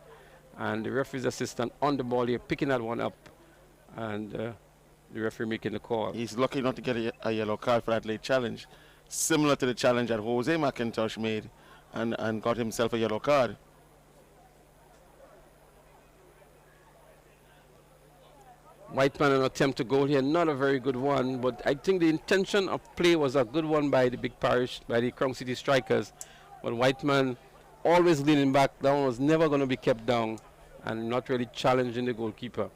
And the referee's assistant on the ball here, picking that one up. And the referee making the call. He's lucky not to get a yellow card for that late challenge. Similar to the challenge that Jose McIntosh made and got himself a yellow card. Whiteman an attempt to goal here, not a very good one, but I think the intention of play was a good one by the Big Parish, by the Crown City Strikers. But Whiteman always leaning back, that one was never going to be kept down and not really challenging the goalkeeper.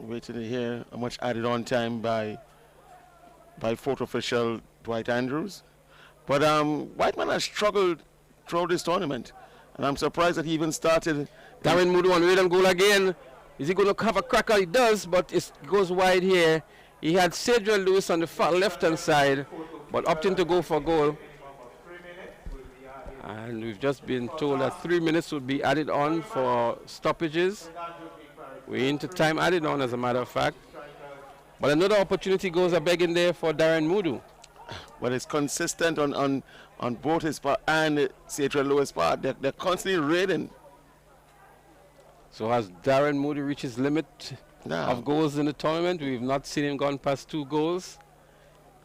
Waiting to hear how much added on time by fourth official Dwight Andrews. But Whiteman has struggled throughout this tournament, and I'm surprised that he even started. Darren Mudu on rhythm goal again. Is he going to have a cracker? He does, but it goes wide here. He had Cedric Lewis on the far left-hand side, but opting to go for goal. And we've just been told that 3 minutes would be added on for stoppages. We're into time added on, as a matter of fact. But another opportunity goes a begging there for Darren Mudu. But it's consistent on both his part and Cedric Lewis' part. They're constantly raiding. So has Darren Moody reached his limit of goals in the tournament? We've not seen him gone past 2 goals.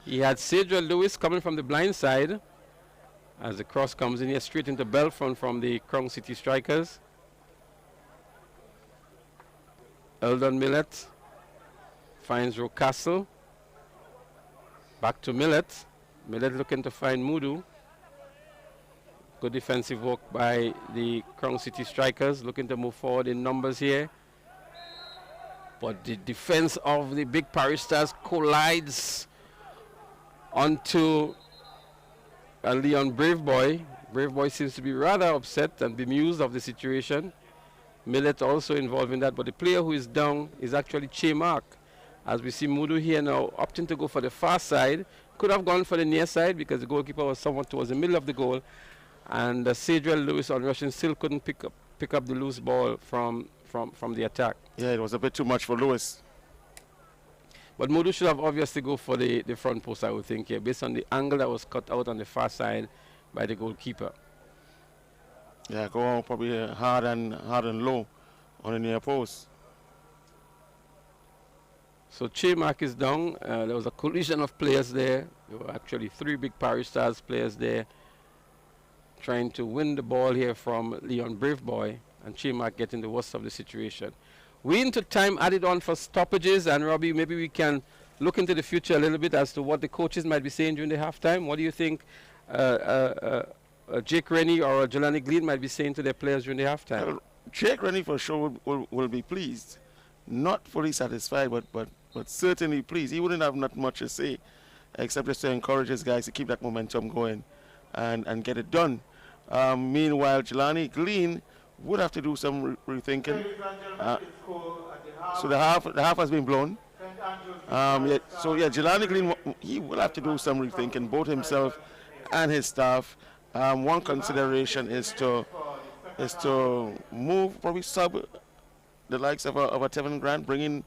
He had Cedric Lewis coming from the blind side as the cross comes in here straight into Belfront from the Crown City Strikers. Eldon Millett finds Rocastle. Back to Millett. Millett looking to find Mudu. Good defensive work by the Crown City Strikers, looking to move forward in numbers here. But the defense of the Big Parish Stars collides onto a Leon Braveboy. Braveboy seems to be rather upset and bemused of the situation. Millet also involved in that, but the player who is down is actually Che Mark. As we see Mudu here now opting to go for the far side. Could have gone for the near side because the goalkeeper was somewhat towards the middle of the goal. And Cedrel Lewis on rushing still couldn't pick up the loose ball from the attack. Yeah, it was a bit too much for Lewis. But Mudu should have obviously go for the front post, I would think, here, based on the angle that was cut out on the far side by the goalkeeper. Yeah, go on probably hard and low on the near post. So Che Mark is down. There was a collision of players there. There were actually 3 big Parish Stars players there trying to win the ball here from Leon Braveboy, and Che Mark getting the worst of the situation. We into time added on for stoppages, and Robbie, maybe we can look into the future a little bit as to what the coaches might be saying during the halftime. What do you think Jake Rennie or Jelani Glean might be saying to their players during the halftime? Jake Rennie for sure will be pleased. Not fully satisfied, but certainly pleased. He wouldn't have not much to say, except just to encourage his guys to keep that momentum going and get it done. Meanwhile, Jelani Glean would have to do some rethinking. So the half has been blown. Jelani Glean, he will have to do some rethinking, both himself and his staff. One consideration is to move, probably sub the likes of a Tevin Grant, bringing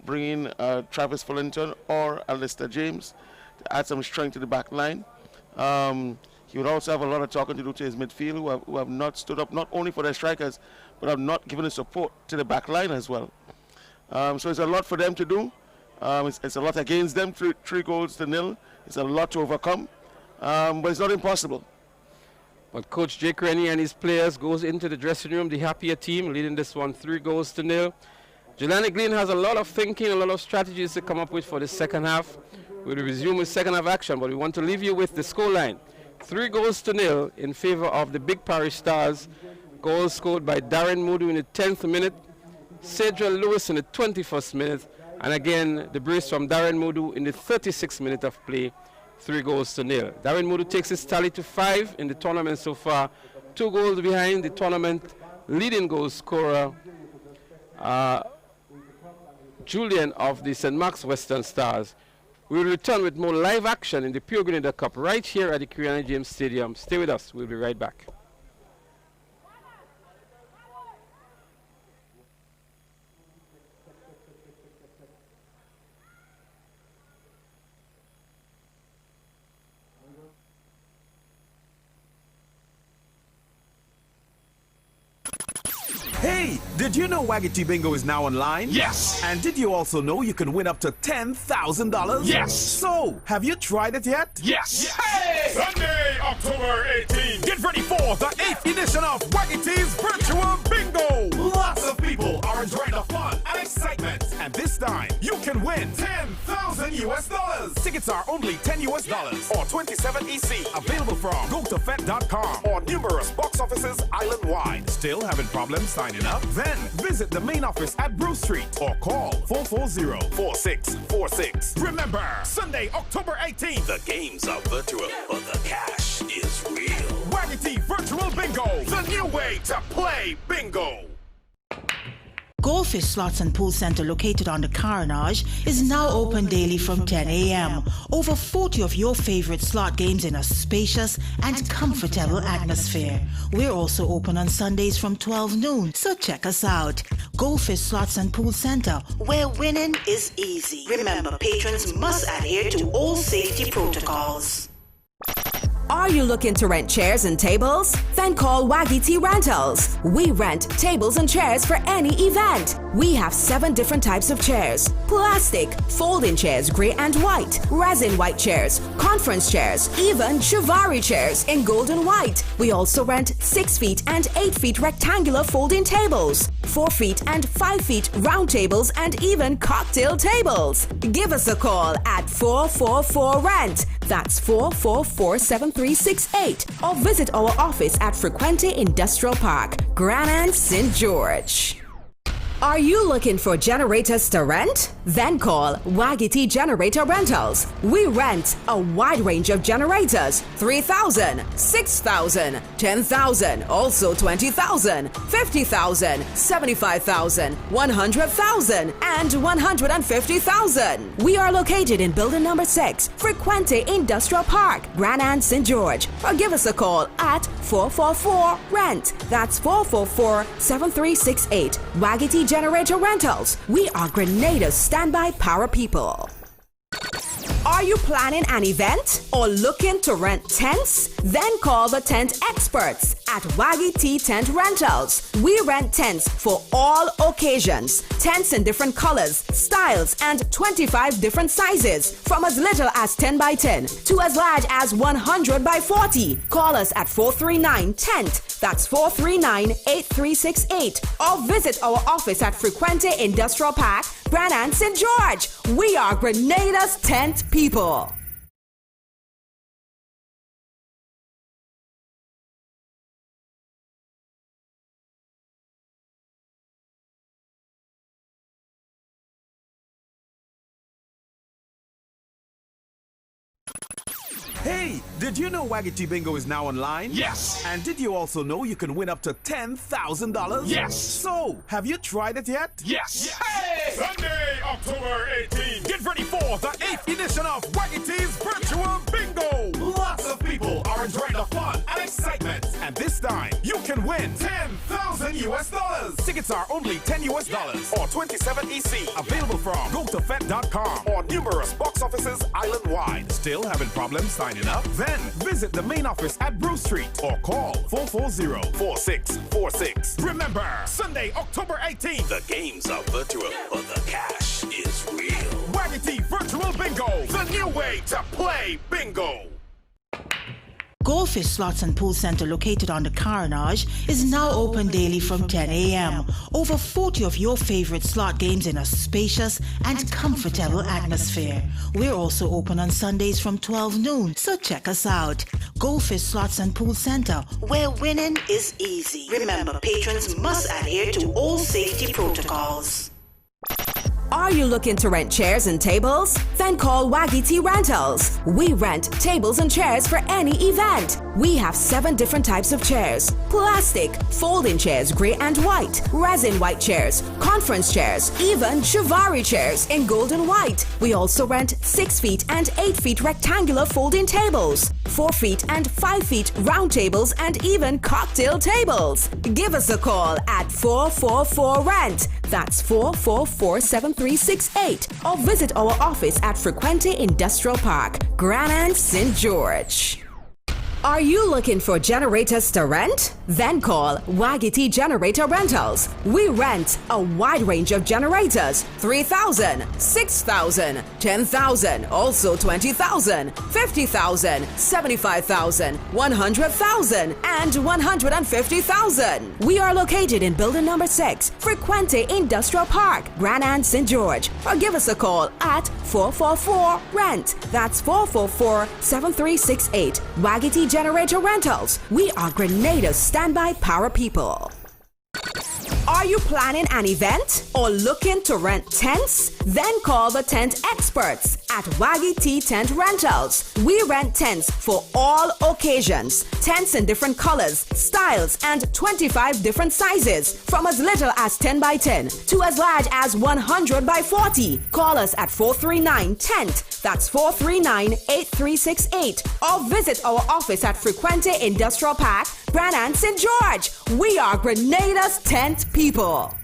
Travis Fullington or Alistair James to add some strength to the back line. He would also have a lot of talking to do to his midfield, who have not stood up not only for their strikers, but have not given the support to the back line as well. So it's a lot for them to do. It's a lot against them, 3-0. It's a lot to overcome, but it's not impossible. But Coach Jake Rennie and his players goes into the dressing room, the happier team, leading this one 3-0. Jelani Glean has a lot of thinking, a lot of strategies to come up with for the second half. We'll resume with second half action, but we want to leave you with the scoreline. 3-0 in favor of the Big Parish Stars. Goals scored by Darren Mudu in the 10th minute, Cedrel Lewis in the 21st minute, and again the brace from Darren Mudu in the 36th minute of play. 3-0. Darren Mudu takes his tally to 5 in the tournament so far. 2 goals behind the tournament leading goal scorer, Julian of the St. Mark's Western Stars. We'll return with more live action in the Pure Grenada Cup right here at the Kriana James Stadium. Stay with us. We'll be right back. Hey, did you know Waggy Bingo is now online? Yes! And did you also know you can win up to $10,000? Yes! So, have you tried it yet? Yes! Hey! Sunday, October 18th. Get ready for the 8th edition of Waggy's Virtual Bingo! Lots of people are enjoying the fun and excitement. And this time, you can win $10,000 US. Tickets are only $10 US or 27 EC. Available from GoToFed.com or numerous box offices island-wide. Still having problems signing up? Then visit the main office at Bruce Street or call 440-4646. Remember, Sunday, October 18th. The games are virtual, but the cash is real. Waggy Virtual Bingo, the new way to play bingo. Goldfish Slots and Pool Center, located on the Carnage, is now open daily from 10 a.m. Over 40 of your favorite slot games in a spacious and comfortable atmosphere. We're also open on Sundays from 12 noon, so check us out. Goldfish Slots and Pool Center, where winning is easy. Remember, patrons must adhere to all safety protocols. Are you looking to rent chairs and tables? Then call Waggy T Rentals. We rent tables and chairs for any event. We have 7 different types of chairs: plastic, folding chairs, gray and white, resin white chairs, conference chairs, even Chivari chairs in gold and white. We also rent 6 feet and 8 feet rectangular folding tables, 4 feet and 5 feet round tables, and even cocktail tables. Give us a call at 444-RENT. That's 444-7368. Or visit our office at Frequente Industrial Park, Grenada, St. George. Are you looking for generators to rent? Then call Waggy Generator Rentals. We rent a wide range of generators: 3,000, 6,000, 10,000, also 20,000, 50,000, 75,000, 100,000, and 150,000. We are located in building number 6, Frequente Industrial Park, Grenada, St. George. Or give us a call at 444-RENT. That's 444-7368. Waggy Generator Rentals. We are Grenada's standby power people. Are you planning an event or looking to rent tents? Then call the tent experts at Waggy Tent Rentals. We rent tents for all occasions. Tents in different colors, styles, and 25 different sizes, from as little as 10 by 10 to as large as 100 by 40. Call us at 439-TENT. That's 439-8368. Or visit our office at Frequente Industrial Park, Grenada, St. George. We are Grenada's tent people. Hey, did you know Waggy Bingo is now online? Yes. And did you also know you can win up to $10,000? Yes. So, have you tried it yet? Yes. Hey! Sunday, October 18th. Get ready for the 8th edition of Waggy Virtual Bingo. Lots of people are enjoying the fun and excitement. And this time, you can win $10,000. Tickets are only $10 or 27 EC. Available from GoToFed.com or numerous box offices island-wide. Still having problems signing up? Then visit the main office at Bruce Street or call 440-4646. Remember, Sunday, October 18th. The games are virtual, but the cash is real. Waggy Virtual Bingo, the new way to play bingo. Goldfish Slots and Pool Center, located on the Carnage, is now open daily from 10 a.m. Over 40 of your favorite slot games in a spacious and comfortable atmosphere. We're also open on Sundays from 12 noon, so check us out. Goldfish Slots and Pool Center, where winning is easy. Remember, patrons must adhere to all safety protocols. Are you looking to rent chairs and tables? Then call Waggy Rentals. We rent tables and chairs for any event. We have 7 different types of chairs: plastic, folding chairs, gray and white, resin white chairs, conference chairs, even Chivari chairs in gold and white. We also rent 6 feet and 8 feet rectangular folding tables, 4 feet and 5 feet round tables, and even cocktail tables. Give us a call at 444-RENT. That's 444-7368. Or visit our office at Frequente Industrial Park, Grenada, St. George. Are you looking for generators to rent? Then call Waggy Generator Rentals. We rent a wide range of generators: 3,000, 6,000, 10,000, also 20,000, 50,000, 75,000, 100,000, and 150,000. We are located in building number 6, Frequente Industrial Park, Grenada, St. George. Or give us a call at 444-RENT. That's 444-7368. Waggy Generator Rentals. We are Grenada's standby power people. Are you planning an event or looking to rent tents? Then call the tent experts at Waggy Tent Rentals. We rent tents for all occasions. Tents in different colors, styles, and 25 different sizes, from as little as 10 by 10 to as large as 100 by 40. Call us at 439-TENT. That's 439-8368. Or visit our office at Frequente Industrial Park, Grenada, St. George. We are Grenada's tent people.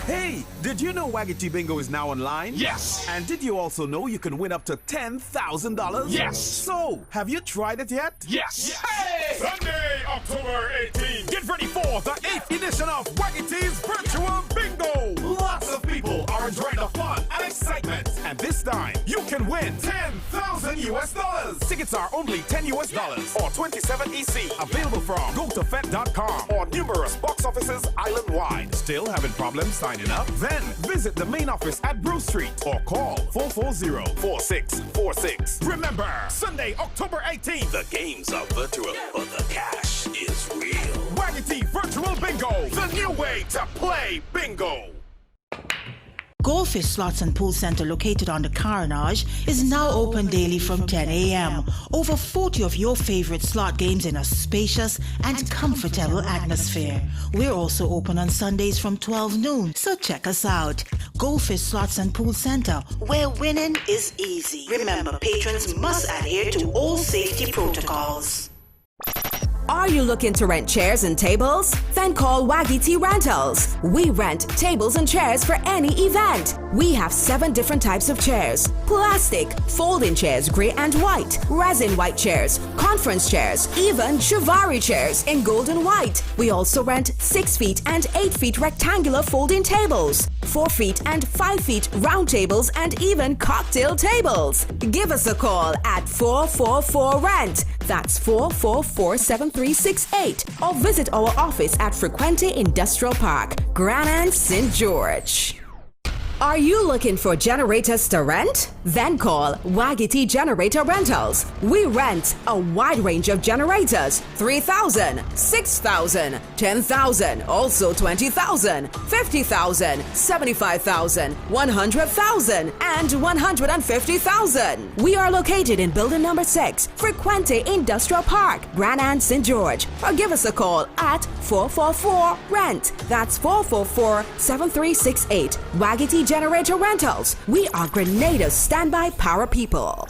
Hey, did you know Waggy Bingo is now online? Yes. And did you also know you can win up to $10,000? Yes. So, have you tried it yet? Yes. Hey! Sunday, October 18th. Get ready for the 8th edition of Waggy Virtual Bingo. Lots of people are are enjoying the fun and excitement. And this time, you can win $10,000. Tickets are only $10 or 27 EC. Available from GoToFed.com or numerous box offices island-wide. Still having problems signing up? Then visit the main office at Brew Street or call 440-4646. Remember, Sunday, October 18th. The games are virtual, but the cash is real. Waggity Virtual Bingo, the new way to play bingo. Goldfish Slots and Pool Center, located on the Carnage, is now open daily from 10 a.m. Over 40 of your favorite slot games in a spacious and comfortable atmosphere. We're also open on Sundays from 12 noon, so check us out. Goldfish Slots and Pool Center, where winning is easy. Remember, patrons must adhere to all safety protocols. Are you looking to rent chairs and tables? Then call Waggy T Rentals. We rent tables and chairs for any event. We have 7 different types of chairs: plastic, folding chairs, gray and white, resin white chairs, conference chairs, even Shivari chairs in gold and white. We also rent 6 feet and 8 feet rectangular folding tables, 4 feet and 5 feet round tables, and even cocktail tables. Give us a call at 444-RENT. That's 444-7368. Or visit our office at Frequente Industrial Park, Grenada, St. George. Are you looking for generators to rent? Then call Waggity Generator Rentals. We rent a wide range of generators: 3,000, 6,000, 10,000, also 20,000, 50,000, 75,000, 100,000, and 150,000. We are located in building number 6, Frequente Industrial Park, Grenada, St. George. Or give us a call at 444-RENT. That's 444-7368. Waggity Generator Rentals. We are Grenada's standby power people.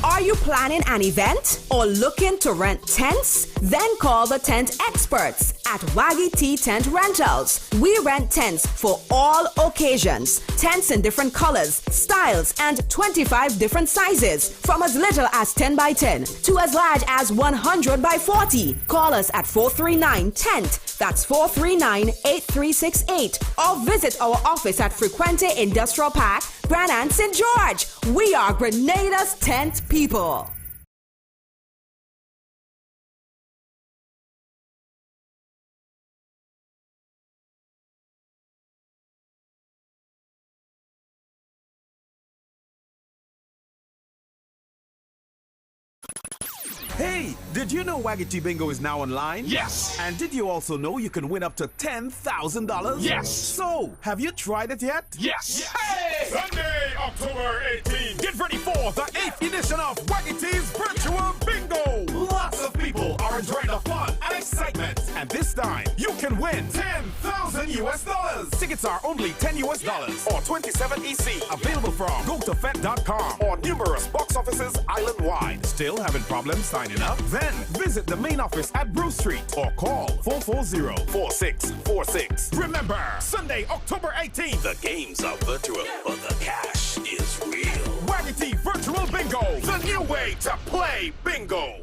Are you planning an event or looking to rent tents? Then call the tent experts at Waggy T Tent Rentals. We rent tents for all occasions. Tents in different colors, styles, and 25 different sizes, from as little as 10 by 10 to as large as 100 by 40. Call us at 439-TENT. That's 439-8368. Or visit our office at Frequente Industrial Park, Grenada, St. George. We are Grenada's tent people. Hey, did you know Waggity Bingo is now online? Yes. And did you also know you can win up to $10,000? Yes. So, have you tried it yet? Yes. Hey! Sunday, October 18th. Get ready for the 8th edition of Waggity's Virtual Bingo. Lots of people are enjoying the fun and excitement. And this time, you can win $10,000. Tickets are only $10 or 27 EC. Available from GoToFed.com or numerous box offices island-wide. Still having problems signing up? Then visit the main office at Brew Street or call 440-4646. Remember, Sunday, October 18th. The games are virtual, but the cash is real. Waggity Virtual Bingo, the new way to play bingo.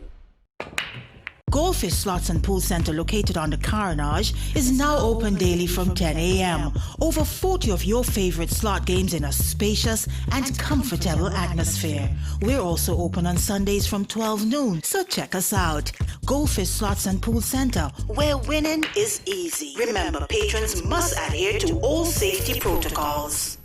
Goldfish Slots and Pool Center, located on the Carnage, is now open daily from 10 a.m. Over 40 of your favorite slot games in a spacious and comfortable atmosphere. We're also open on Sundays from 12 noon, so check us out. Goldfish Slots and Pool Center, where winning is easy. Remember, patrons must adhere to all safety protocols.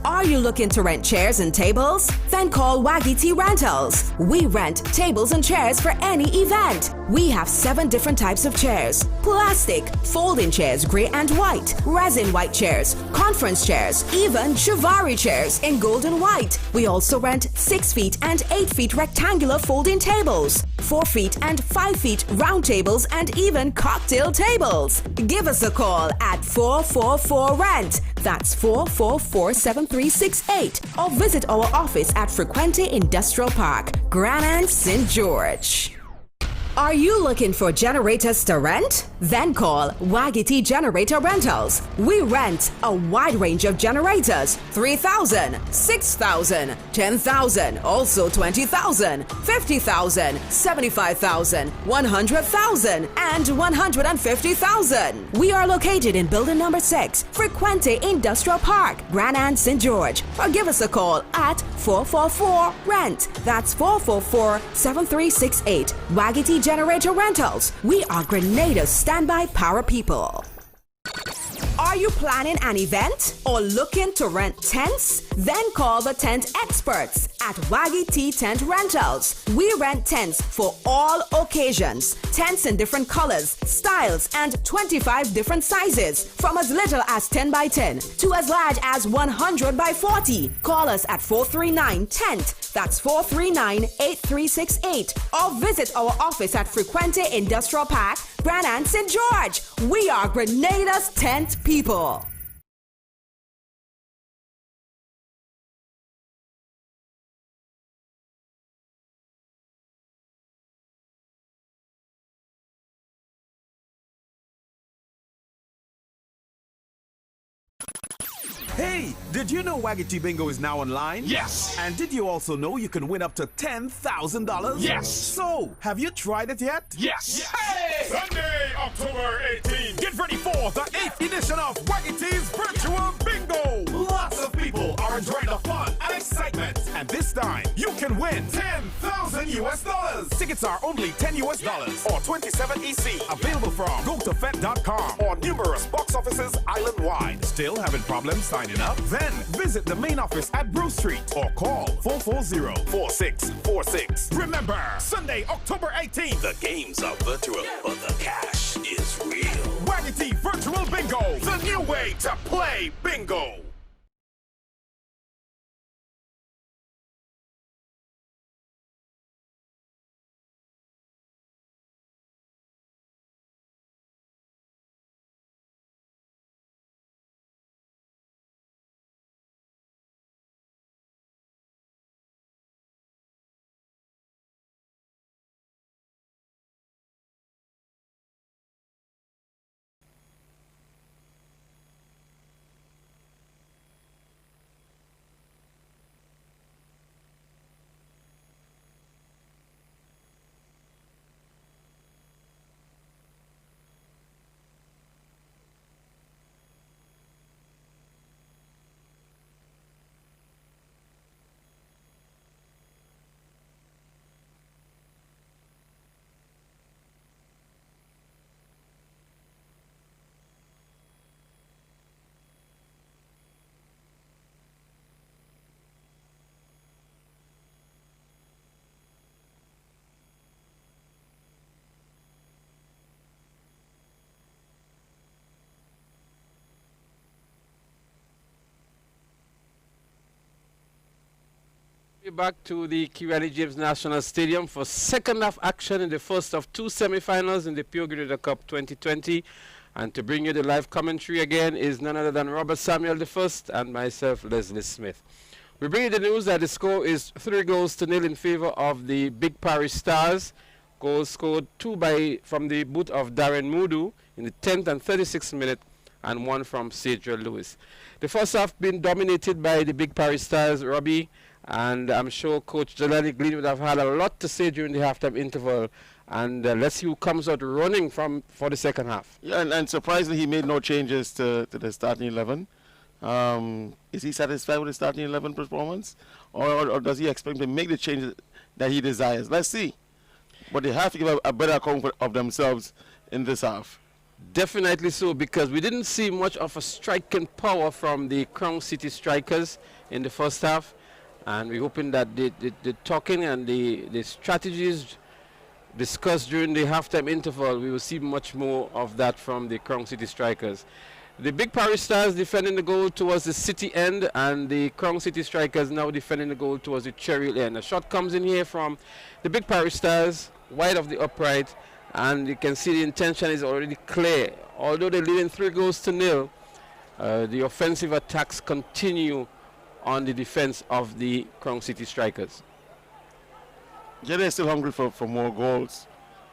Are you looking to rent chairs and tables? Then call Waggy T Rentals. We rent tables and chairs for any event. We have 7 different types of chairs: plastic, folding chairs, gray and white, resin white chairs, conference chairs, even Shivari chairs in gold and white. We also rent 6 feet and 8 feet rectangular folding tables, 4 feet and 5 feet round tables, and even cocktail tables. Give us a call at 444-RENT. That's 444-7368. Or visit our office at Frequente Industrial Park, Grenada, St. George. Are you looking for generators to rent? Then call Waggy Generator Rentals. We rent a wide range of generators: 3,000, 6,000, 10,000, also 20,000, 50,000, 75,000, 100,000, and 150,000. We are located in building number 6, Frequente Industrial Park, Grenada, St. George. Or give us a call at 444-RENT. That's 444-7368. Waggy Generator Rentals. We are Grenada's standby power people. Are you planning an event or looking to rent tents? Then call the tent experts at Waggy T Tent Rentals. We rent tents for all occasions. Tents in different colors, styles, and 25 different sizes, from as little as 10 by 10 to as large as 100 by 40. Call us at 439-TENT. That's 439-8368. Or visit our office at Frequente Industrial Park, Grenada, St. George. We are Grenada's tent people. Hey, did you know Waggy Bingo is now online? Yes. And did you also know you can win up to $10,000? Yes. So, have you tried it yet? Yes. Hey! Sunday, October 18th. Get ready for the 8th edition of Waggy Virtual Bingo. Lots of people are enjoying the fun and excitement. And this time, you can win $10,000. Tickets are only $10 or 27 EC. Available from gotofed.com or numerous box offices island-wide. Still having problems signing up? Then visit the main office at Bruce Street or call 440-4646. Remember, Sunday, October 18th. The games are virtual, but the cash is real. Waggy Virtual Bingo, the new way to play bingo. We're back to the Kiwani James National Stadium for second half action in the first of two semi-finals in the Pure Grenada Cup 2020. And to bring you the live commentary again is none other than Robert Samuel I and myself, Leslie Smith. We bring you the news that the score is 3-0 in favor of the Big Parish Stars. Goals scored from the boot of Darren Mudu in the 10th and 36th minute, and one from Cedra Lewis. The first half been dominated by the Big Parish Stars, Robbie, and I'm sure Coach Jelani Glean would have had a lot to say during the halftime interval. And let's see who comes out running for the second half. Yeah, and surprisingly, he made no changes to the starting 11. Is he satisfied with the starting 11 performance? Or does he expect to make the changes that he desires? Let's see. But they have to give a better account of themselves in this half. Definitely so, because we didn't see much of a striking power from the Crown City Strikers in the first half. And we're hoping that the talking and the strategies discussed during the halftime interval, we will see much more of that from the Crown City Strikers. The Big Parish Stars defending the goal towards the city end, and the Crown City Strikers now defending the goal towards the Cherry end. A shot comes in here from the Big Parish Stars, wide of the upright, and you can see the intention is already clear. Although they're leading 3-0, the offensive attacks continue on the defense of the Crown City Strikers. Yeah, they're still hungry for more goals.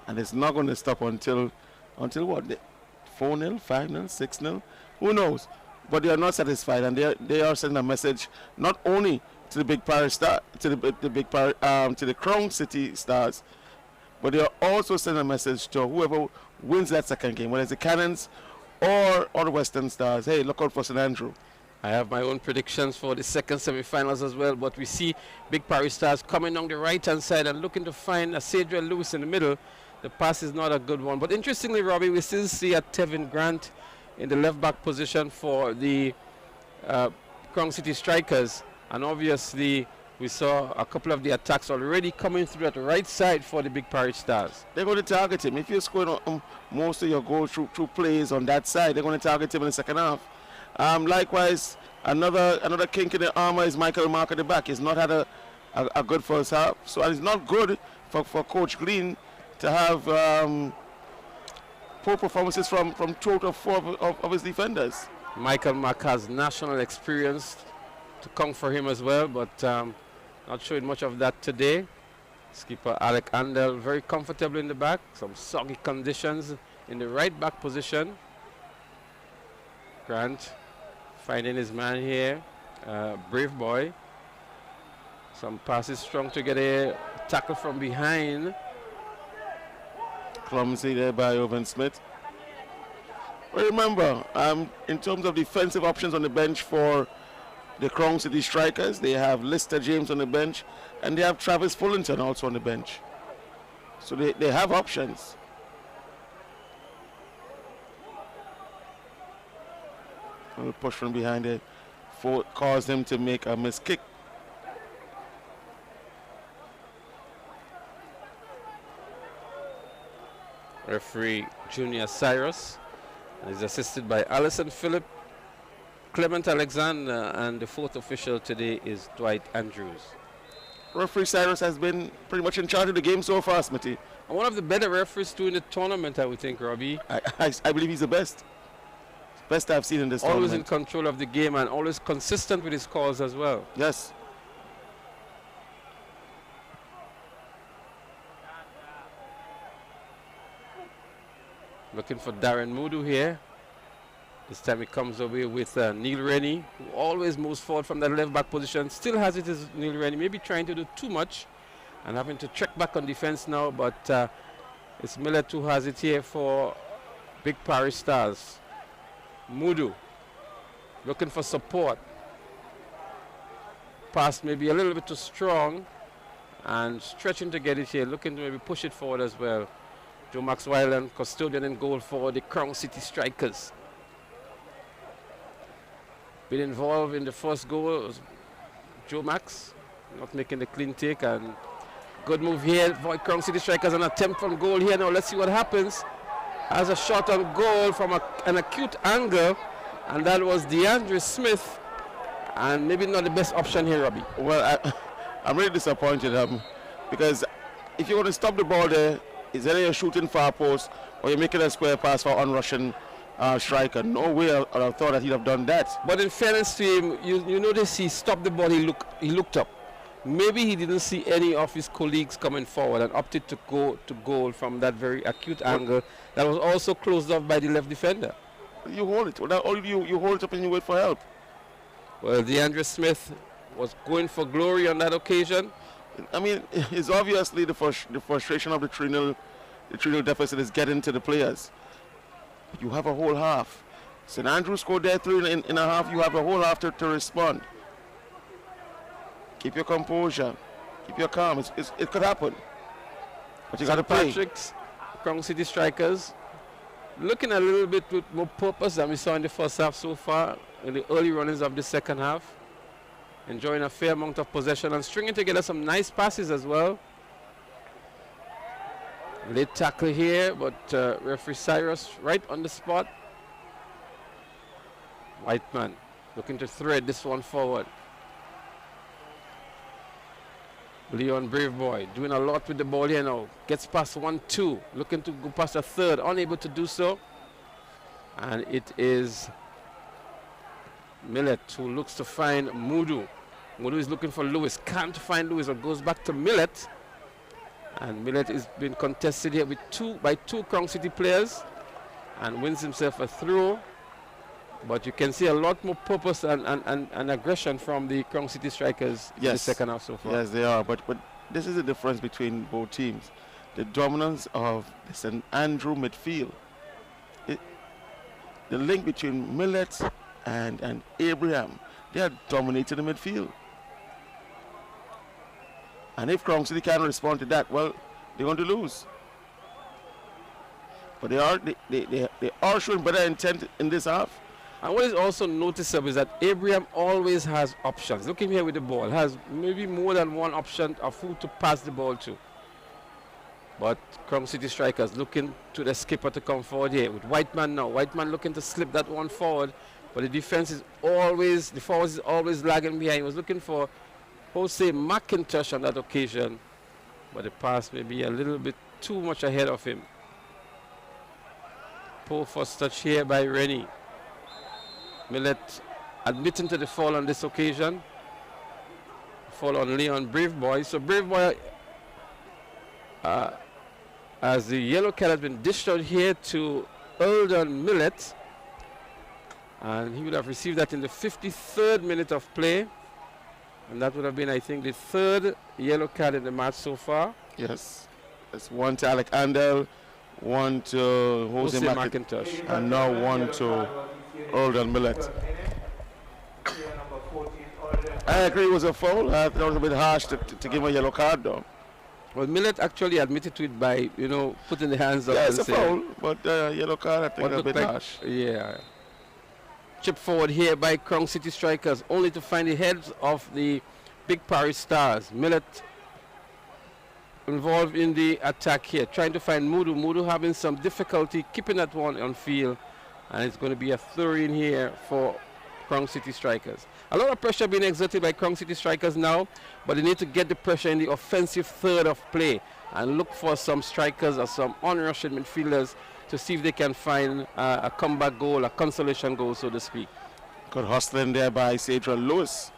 and it's not going to stop until what? 4-0, 5-0, 6-0, who knows? But they are not satisfied, and they are sending a message not only to the big Parish Star, to the Crown City Stars, but they are also sending a message to whoever wins that second game, whether it's the Cannons or the Western Stars. Hey, look out for St. Andrew. I have my own predictions for the second semi-finals as well, but we see big Parish Stars coming on the right-hand side and looking to find a Cedric Lewis in the middle. The pass is not a good one. But interestingly, Robbie, we still see a Tevin Grant in the left-back position for the Crown City Strikers. And obviously, we saw a couple of the attacks already coming through at the right side for the big Parish Stars. They're going to target him. If you're scoring most of your goals through plays on that side, they're going to target him in the second half. Likewise, another kink in the armor is Michael Mark at the back. He's not had a good first half. So it's not good for Coach Green to have poor performances from 2 out of 4 of his defenders. Michael Mark has national experience to come for him as well, but not showing much of that today. Skipper Alec Andel very comfortable in the back. Some soggy conditions in the right back position. Grant finding his man here. Brave boy. Some passes strong to get a tackle from behind. Clumsy there by Owen Smith. But remember, in terms of defensive options on the bench for the Crown City Strikers, they have Lister James on the bench, and they have Travis Fullington also on the bench. So they have options. A push from behind it caused him to make a missed kick. Referee Junior Cyrus is assisted by Alison Phillip, Clement Alexander, and the fourth official today is Dwight Andrews. Referee Cyrus has been pretty much in charge of the game so far, Smitty. And one of the better referees too in the tournament, I would think, Robbie. I believe he's the best. Best I've seen in this tournament. Always in control of the game and always consistent with his calls as well. Yes. Looking for Darren Moodoo here. This time he comes away with Neil Rennie, who always moves forward from that left back position. Still has it as Neil Rennie, maybe trying to do too much and having to check back on defense now, but it's Millet who has it here for big Parish Stars. Moodoo looking for support. Pass maybe a little bit too strong and stretching to get it here, looking to maybe push it forward as well. Joe Max Wyland, custodian in goal for the Crown City Strikers. Been involved in the first goal was Joe Max, not making the clean take, and good move here for Crown City Strikers, an attempt from goal here. Now let's see what happens. Has a shot on goal from an acute angle, and that was DeAndre Smith, and maybe not the best option here, Robbie. Well, I'm really disappointed because if you're going to stop the ball there, it's either you're shooting far post or you're making a square pass for on-rushing striker. No way I thought that he'd have done that. But in fairness to him, you notice he stopped the ball, he looked up. Maybe he didn't see any of his colleagues coming forward and opted to go to goal from that very acute angle that was also closed off by the left defender. You hold it. You hold it up and you wait for help. Well, DeAndre Smith was going for glory on that occasion. I mean, it's obviously the frustration of the 3-0 deficit is getting to the players. You have a whole half. St. Andrew scored their 3 in a half. You have a whole half to respond. Keep your composure. Keep your calm. It could happen. But you got to play. Patrick's Crown City Strikers looking a little bit with more purpose than we saw in the first half so far, in the early runnings of the second half. Enjoying a fair amount of possession and stringing together some nice passes as well. Late tackle here, but referee Cyrus right on the spot. Whiteman looking to thread this one forward. Leon Braveboy doing a lot with the ball here now. Gets past 1-2, looking to go past a third, unable to do so. And it is Millet who looks to find Moodoo. Moodoo is looking for Lewis, can't find Lewis, or goes back to Millet. And Millet is being contested here with by two Crown City players and wins himself a throw. But you can see a lot more purpose and aggression from the Crown City Strikers in the second half so far. Yes, they are. But this is the difference between both teams. The dominance of the St. Andrew midfield. The link between Millet and Abraham, they are dominating the midfield. And if Crown City can't respond to that, well, they're going to lose. But they are showing better intent in this half. And what is also noticeable is that Abraham always has options. Look at him here with the ball. Has maybe more than one option of who to pass the ball to. But Crown City Strikers looking to the skipper to come forward here with Whiteman now. Whiteman looking to slip that one forward. But the defense is always, the forwards is always lagging behind. He was looking for Jose McIntosh on that occasion. But the pass may be a little bit too much ahead of him. Poor first touch here by Rennie. Millet admitting to the fall on this occasion. Fall on Leon Braveboy. So Braveboy, as the yellow card has been dished out here to Eldon Millet, and he would have received that in the 53rd minute of play, and that would have been, I think, the third yellow card in the match so far. Yes, it's one to Alec Andel, one to Jose McIntosh, and now one to Eldon Millet. I agree it was a foul. I thought it was a bit harsh to give him a yellow card though. Well, Millet actually admitted to it by, putting the hands up. Yeah, it's a foul, but yellow card I think is a bit harsh. Yeah. Chip forward here by Crown City Strikers, only to find the heads of the Big Parish Stars. Millet involved in the attack here, trying to find Mudu. Mudu having some difficulty keeping that one on field. And it's going to be a throw in here for Crown City Strikers. A lot of pressure being exerted by Crown City Strikers now, but they need to get the pressure in the offensive third of play and look for some strikers or some unrushing midfielders to see if they can find a comeback goal, a consolation goal, so to speak. Good hustling there by Cedra Lewis.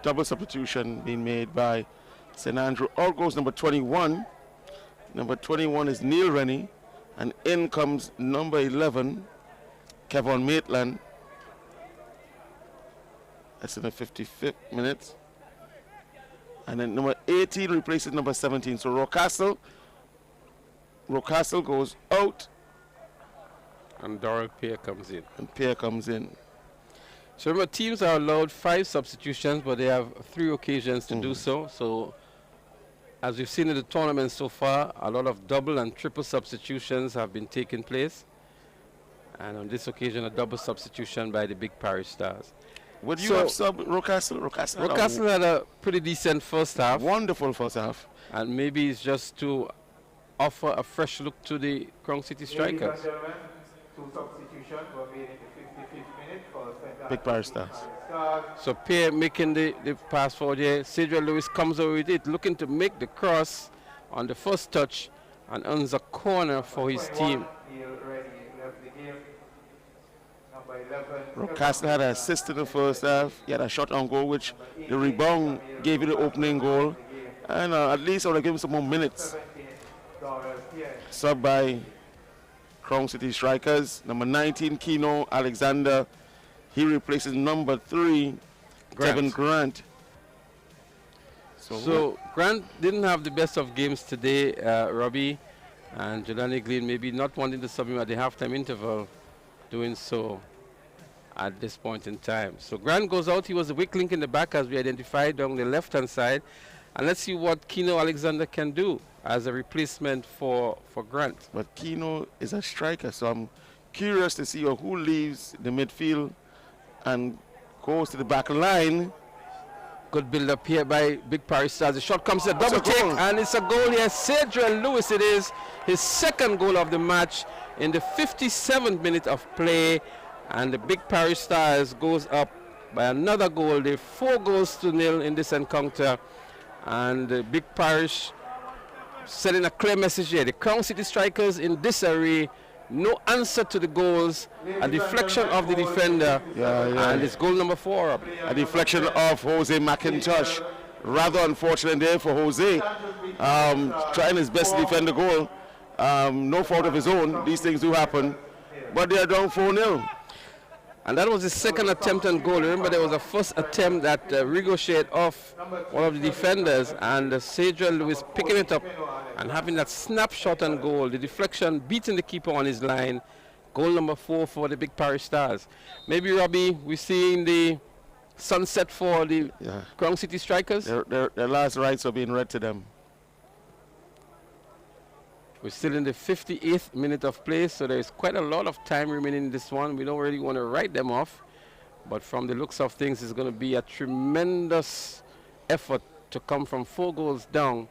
Double substitution being made by St. Andrew. Out goes number 21. Number 21 is Neil Rennie. And in comes number 11, Kevin Maitland. That's in the 55th minute. And then number 18 replaces number 17. So Rocastle goes out. And Doral Pear comes in. And Pear comes in. So remember, teams are allowed 5 substitutions, but they have 3 occasions to do so. So as we've seen in the tournament so far, a lot of double and triple substitutions have been taking place. And on this occasion, a double substitution by the Big Parish Stars. Would you have sub Rocastle? Rocastle had a pretty decent first half. Wonderful first half. And maybe it's just to offer a fresh look to the Crown City Strikers. 2 substitutions were made in the 55th minute for Big Parish Stars. So Pierre making the pass forward here. Cedra Lewis comes over with it, looking to make the cross on the first touch and earns a corner for his team. Rocastle had an assist in the first half. He had a shot on goal, which the rebound gave you the opening goal. And at least I would have given some more minutes. Sub by Crown City Strikers. Number 19, Keno Alexander. He replaces number 3, Kevin Grant. So Grant didn't have the best of games today, Robbie. And Jelani Glean maybe not wanting to sub him at the halftime interval, doing so at this point in time. So Grant goes out. He was a weak link in the back, as we identified on the left-hand side. And let's see what Keno Alexander can do as a replacement for Grant. But Keno is a striker, so I'm curious to see who leaves the midfield and goes to the back line. Good build-up here by Big Parish Stars. The shot comes, a double take, and it's a goal here. Cedra Lewis it is, his second goal of the match in the 57th minute of play. And the Big Parish Stars goes up by another goal. They're 4-0 in this encounter. And the Big Parish sending a clear message here. The Crown City Strikers in disarray, no answer to the goals, a deflection of the defender, and it's goal number 4. A deflection of Jose McIntosh. Rather unfortunate there for Jose, trying his best to defend the goal. No fault of his own. These things do happen, but they are down 4-0. And that was his second attempt on goal. Remember, there was a first attempt that ricocheted off one of the defenders, and Cedric Lewis picking it up and having that snapshot on goal. The deflection beating the keeper on his line. Goal number 4 for the Big Parish Stars. Maybe, Robbie, we're seeing the sunset for the Crown City Strikers. Their last rites are being read to them. We're still in the 58th minute of play, so there's quite a lot of time remaining in this one. We don't really want to write them off, but from the looks of things, it's going to be a tremendous effort to come from 4 goals down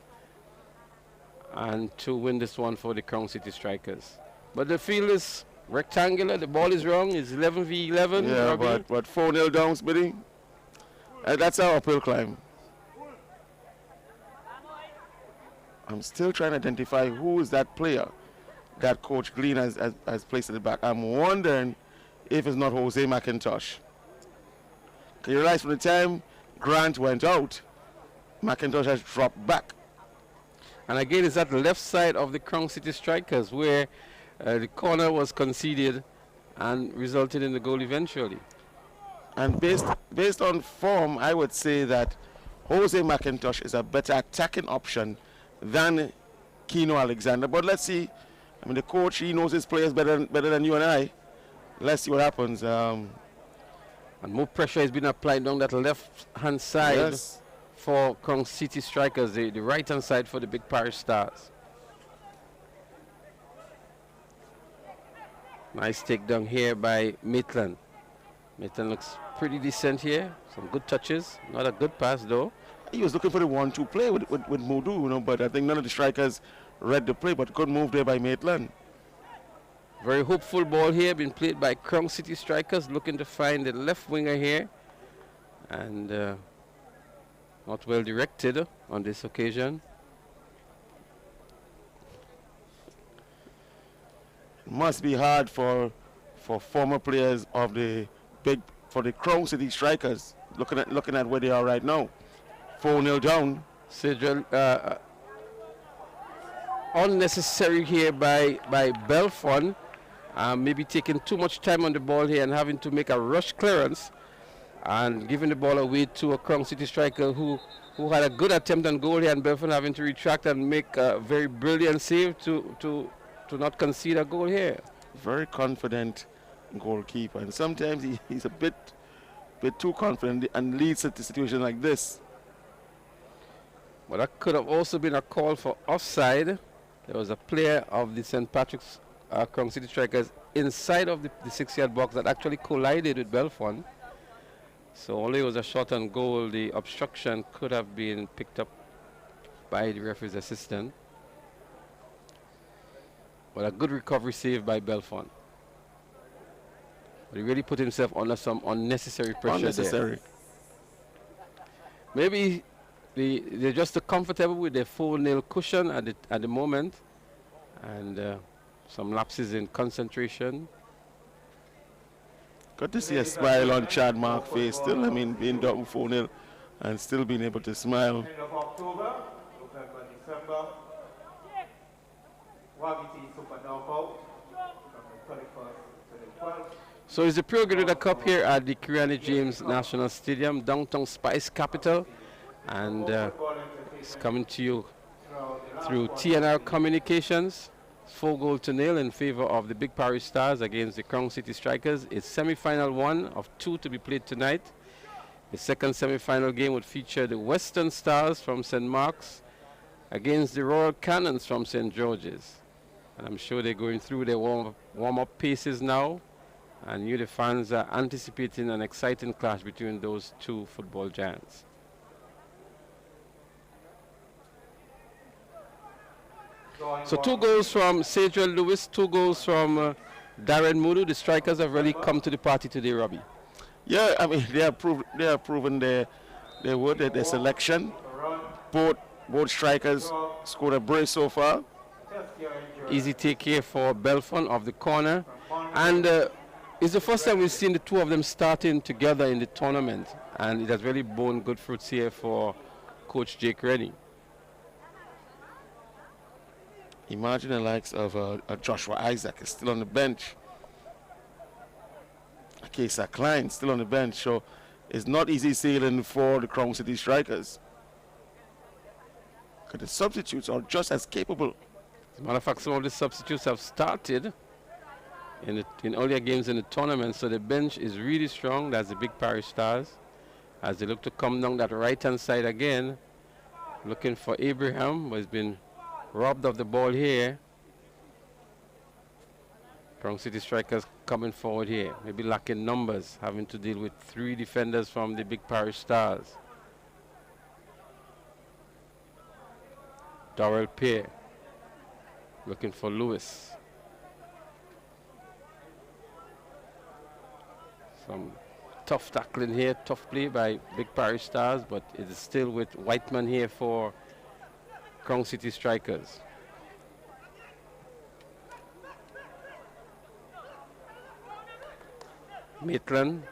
and to win this one for the Crown City Strikers. But the field is rectangular, the ball is wrong, it's 11v11. Yeah, but 4-0 down, Smitty. That's our uphill climb. I'm still trying to identify who is that player that Coach Glean has placed at the back. I'm wondering if it's not Jose McIntosh. You realize from the time Grant went out, McIntosh has dropped back. And again, it's at the left side of the Crown City Strikers where the corner was conceded and resulted in the goal eventually. And based on form, I would say that Jose McIntosh is a better attacking option than Keno Alexander. But let's see. I mean, the coach, he knows his players better than you and I. Let's see what happens. And more pressure has been applied down that left-hand side for Crown City Strikers, the right-hand side for the Big Parish Stars. Nice takedown here by Maitland. Maitland looks pretty decent here. Some good touches. Not a good pass, though. He was looking for the 1-2 play with Modu, you know, but I think none of the strikers read the play, but good move there by Maitland. Very hopeful ball here, being played by Crown City Strikers, looking to find the left winger here. And not well directed on this occasion. It must be hard for former players of the Crown City Strikers, looking at where they are right now. 4-0 down. Cedric, unnecessary here by Belfon. Maybe taking too much time on the ball here and having to make a rush clearance and giving the ball away to a Crown City Striker who had a good attempt on goal here, and Belfon having to retract and make a very brilliant save to not concede a goal here. Very confident goalkeeper, and sometimes he's a bit too confident and leads to situations like this. Well, that could have also been a call for offside. There was a player of the St. Patrick's Crown City Strikers inside of the 6-yard box that actually collided with Belfon. So only it was a shot on goal. The obstruction could have been picked up by the referee's assistant. But a good recovery save by Belfon. But he really put himself under some unnecessary pressure there. Maybe they're just comfortable with their 4-0 cushion at the moment, and some lapses in concentration. Good to see a smile on Chad Mark's face still. I mean, being down 4-0 and still being able to smile. End of October, November, December. Wagiti Super Knockout from the 31st to the 12th. So it's the Pro Grenada Cup here at the Kiani James National Stadium, downtown Spice capital, and it's coming to you through TNR Communications. 4-0 in favor of the Big Parish Stars against the Crown City Strikers. It's semi-final 1 of 2 to be played tonight. The second semi-final game would feature the Western Stars from St. Mark's against the Royal Cannons from St. George's. And I'm sure they're going through their warm-up paces now. And you, the fans, are anticipating an exciting clash between those two football giants. So 2 goals from Cedric Lewis, 2 goals from Darren Mudu. The Strikers have really come to the party today, Robbie. Yeah, I mean, they have proven their selection. Both Both strikers scored a brace so far. Test your injury. Easy take here for Belfon of the corner. And it's the first time we've seen the two of them starting together in the tournament. And it has really borne good fruits here for Coach Jake Rennie. Imagine the likes of Joshua Isaac is still on the bench. Akesa Klein still on the bench. So it's not easy sailing for the Crown City Strikers. Because the substitutes are just as capable. As a matter of fact, some of the substitutes have started in earlier games in the tournament. So the bench is really strong. That's the Big Parish Stars. As they look to come down that right-hand side again. Looking for Abraham, but he's been robbed of the ball here. Crown City Strikers coming forward here. Maybe lacking numbers, having to deal with 3 defenders from the Big Parish Stars. Darrell Pear looking for Lewis. Some tough tackling here, tough play by Big Parish Stars, but it is still with Whiteman here for Crown City Strikers. Maitland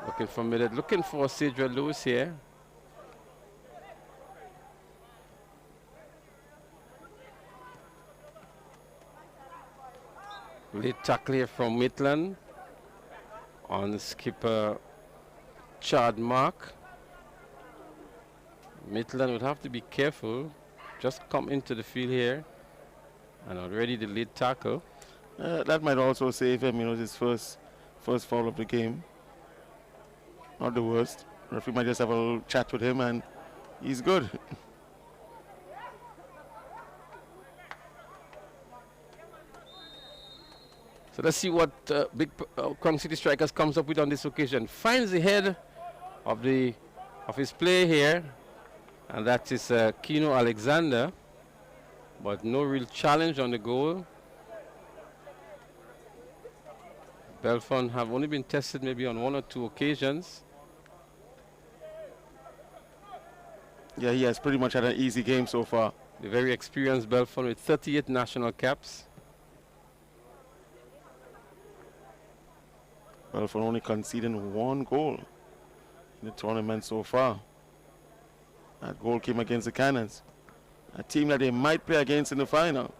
looking for Millard, looking for Cedra Lewis here. Late tackle here from Maitland on skipper Chad Mark. Maitland would have to be careful. Just come into the field here, and already the lead tackle. That might also save him. You know, his first foul of the game. Not the worst. Referee might just have a little chat with him, and he's good. So let's see what Crown City Strikers comes up with on this occasion. Finds the head of his play here, and that is Keno Alexander, but no real challenge on the goal. Belfon have only been tested maybe on 1 or 2 occasions. Yeah, he has pretty much had an easy game so far. The very experienced Belfon with 38 national caps. Belfon only conceding 1 goal in the tournament so far. That goal came against the Cannons, a team that they might play against in the final.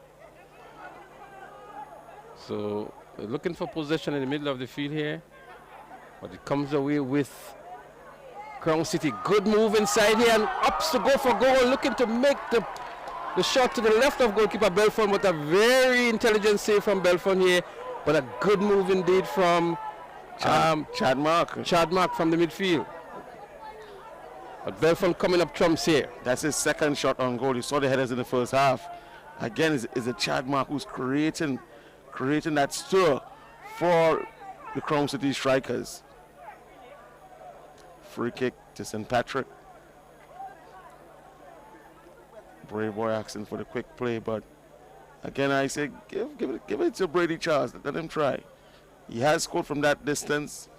So looking for possession in the middle of the field here, but it comes away with Crown City. Good move inside here and ups to go for goal, looking to make the shot to the left of goalkeeper Belfon, but a very intelligent save from Belfon here, but a good move indeed from Chad Mark from the midfield. But Belfon coming up trumps here. That's his second shot on goal. You saw the headers in the first half. Again, is a Chad Mark who's creating that stir for the Crown City Strikers. Free kick to St. Patrick. Brave boy asking for the quick play, but again I say give it to Brady Charles. Let him try. He has scored from that distance.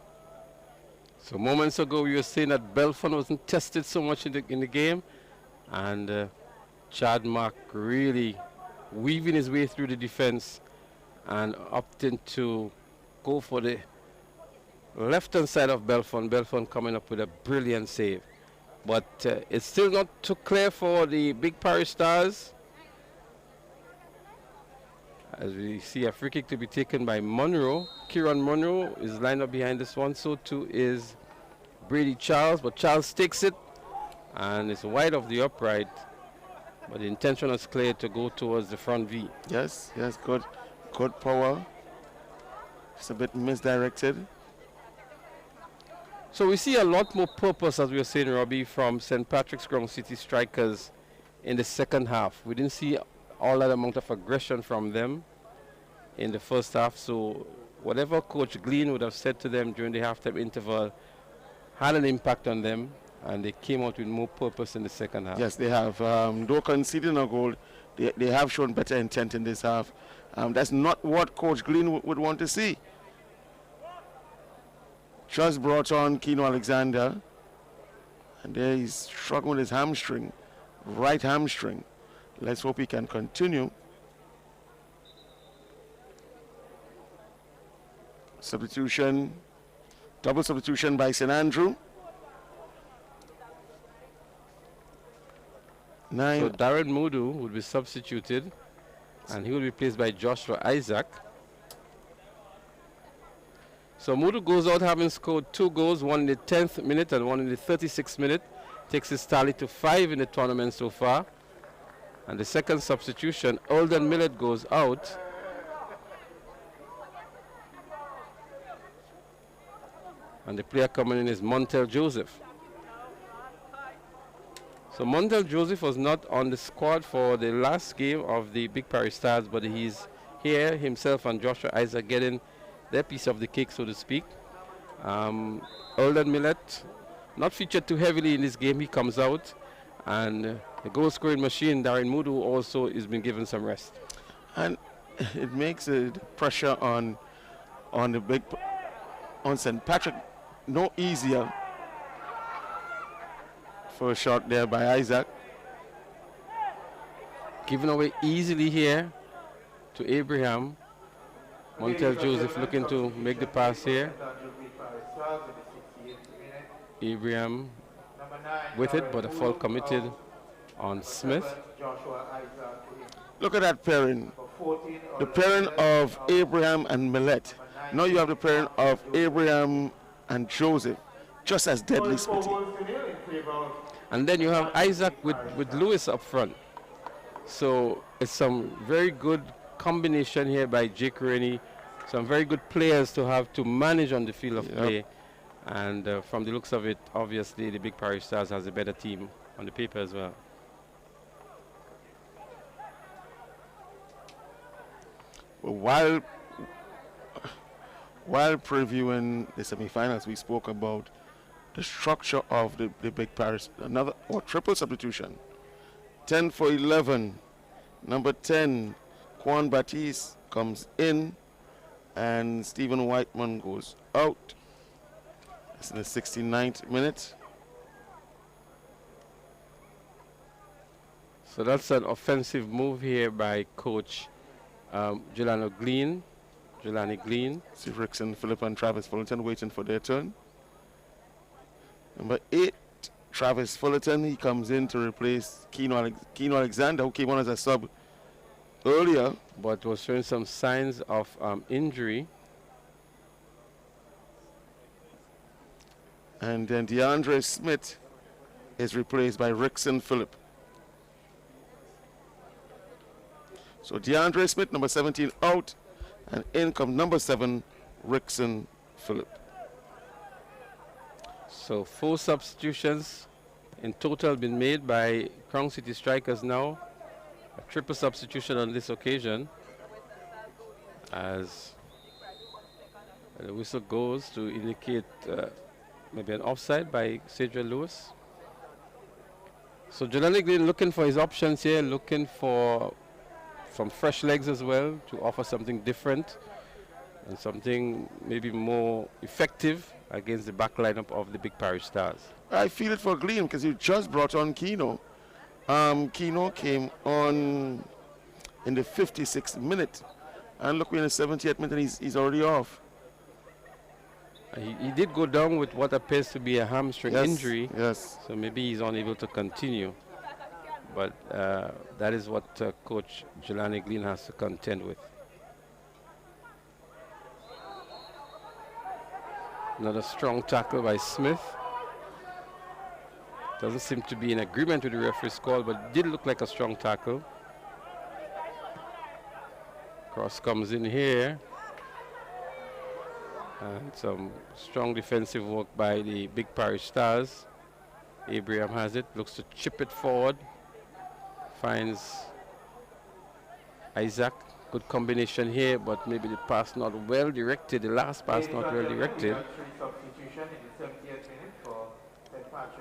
So moments ago we were saying that Belfon wasn't tested so much in the game, and Chad Mark really weaving his way through the defense and opting to go for the left-hand side of Belfon. Belfon coming up with a brilliant save. But it's still not too clear for the Big Parish Stars. As we see a free kick to be taken by Monroe. Kieran Monroe is lined up behind this one. So too is Brady Charles. But Charles takes it and it's wide of the upright. But the intention is clear to go towards the front V. Yes, good power. Just a bit misdirected. So we see a lot more purpose, as we were saying, Robbie, from St. Patrick's Crown City Strikers in the second half. We didn't see all that amount of aggression from them in the first half. So whatever Coach Glean would have said to them during the halftime interval had an impact on them, and they came out with more purpose in the second half. Yes, they have. Though conceding a goal, they have shown better intent in this half. That's not what Coach Glean would want to see. Just brought on Keno Alexander, and there he's struggling with his hamstring. right hamstring. Let's hope he can continue. Substitution, double substitution by St. Andrew. So 9. Darren Mudu would be substituted, and he will be replaced by Joshua Isaac. So Mudu goes out having scored 2 goals, one in the 10th minute and one in the 36th minute. Takes his tally to 5 in the tournament so far. And the second substitution, Alden Millet, goes out. And the player coming in is Montel Joseph. So Montel Joseph was not on the squad for the last game of the Big Parish Stars, but he's here himself and Joshua Isaac getting their piece of the cake, so to speak. Alden Millet, not featured too heavily in this game, he comes out. And the goal scoring machine, Darren Mudu, also has been given some rest. And it makes the pressure on St. Patrick no easier. First shot there by Isaac. Given away easily here to Abraham. Montel Joseph looking to make the pass here. Abraham with it, but a foul committed on Smith. Look at that pairing. The pairing of Abraham and Millet. Now you have the pairing of Abraham and Joseph, just as deadly spitting. And then you have Isaac with Lewis up front. So it's some very good combination here by Jake Rennie. Some very good players to have to manage on the field of play. And from the looks of it, obviously the Big Parish Stars has a better team on the paper as well. While previewing the semi-finals, we spoke about the structure of the Big Parish. Another triple substitution. 10 for 11. Number 10, Quan Baptiste comes in, and Stephen Whiteman goes out. It's in the 69th minute. So that's an offensive move here by Coach Jelani Glean. See Rickson, Phillip, and Travis Fullerton waiting for their turn. Number 8, Travis Fullerton. He comes in to replace Keno Alexander, who came on as a sub earlier, but was showing some signs of injury. And then DeAndre Smith is replaced by Rickson Phillip. So DeAndre Smith, number 17, out, and in comes number 7, Rickson Phillip. So 4 substitutions in total been made by Crown City Strikers now. A triple substitution on this occasion, as the whistle goes to indicate maybe an offside by Cedric Lewis. So Jelani Green looking for his options here, looking for some fresh legs as well to offer something different and something maybe more effective against the back lineup of the Big Parish Stars. I feel it for Glean because he just brought on Keno. Keno came on in the 56th minute, and look, we're in the 70th minute and he's already off. He did go down with what appears to be a hamstring injury. Yes. So maybe he's unable to continue. But that is what Coach Jelani Glean has to contend with. Another strong tackle by Smith. Doesn't seem to be in agreement with the referee's call, but it did look like a strong tackle. Cross comes in here. And some strong defensive work by the Big Parish Stars. Abraham has it, looks to chip it forward. Finds Isaac. Good combination here, but maybe the pass not well directed. The last pass not well directed.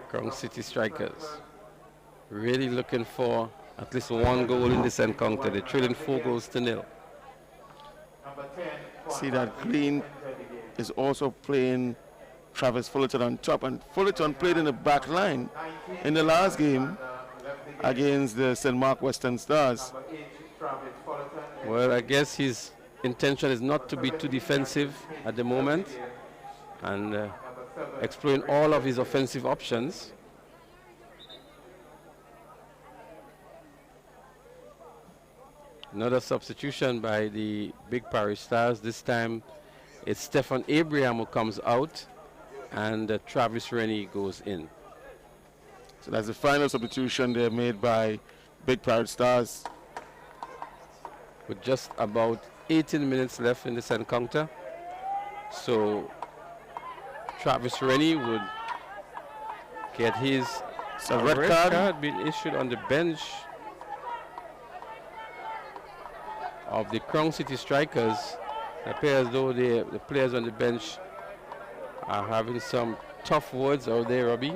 Crown City Strikers really looking for at least one goal in this encounter. They're trailing 4 goals to 0. See that Glean is also playing Travis Fullerton on top, and Fullerton played in the back line in the last game against the St. Mark Western Stars. Number 8, Travis Fullerton. Well, I guess his intention is not to be too defensive at the moment and Number 7, exploring all of his offensive options. Another substitution by the Big Parish Stars. This time it's Stefan Abraham who comes out and Travis Rennie goes in. So that's the final substitution there made by Big Parish Stars. With just about 18 minutes left in this encounter. So Travis Rennie would get his So red card. being issued on the bench of the Crown City Strikers. It appears as though the players on the bench are having some tough words out there, Robbie.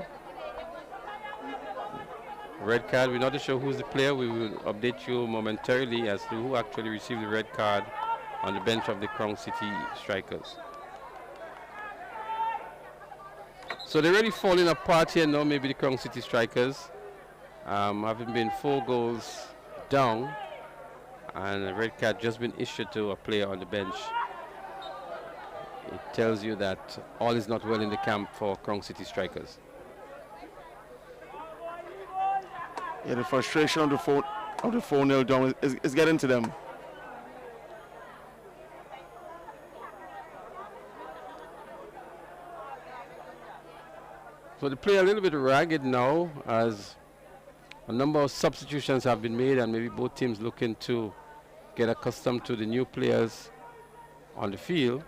Red card, we're not sure who's the player. We will update you momentarily as to who actually received the red card on the bench of the Crown City Strikers. So they're really falling apart here now, maybe the Crown City Strikers. Having been 4 goals down, and a red card just been issued to a player on the bench. It tells you that all is not well in the camp for Crown City Strikers. Yeah, the frustration of the 4-0 down is getting to them. So they play a little bit ragged now as a number of substitutions have been made and maybe both teams looking to get accustomed to the new players on the field.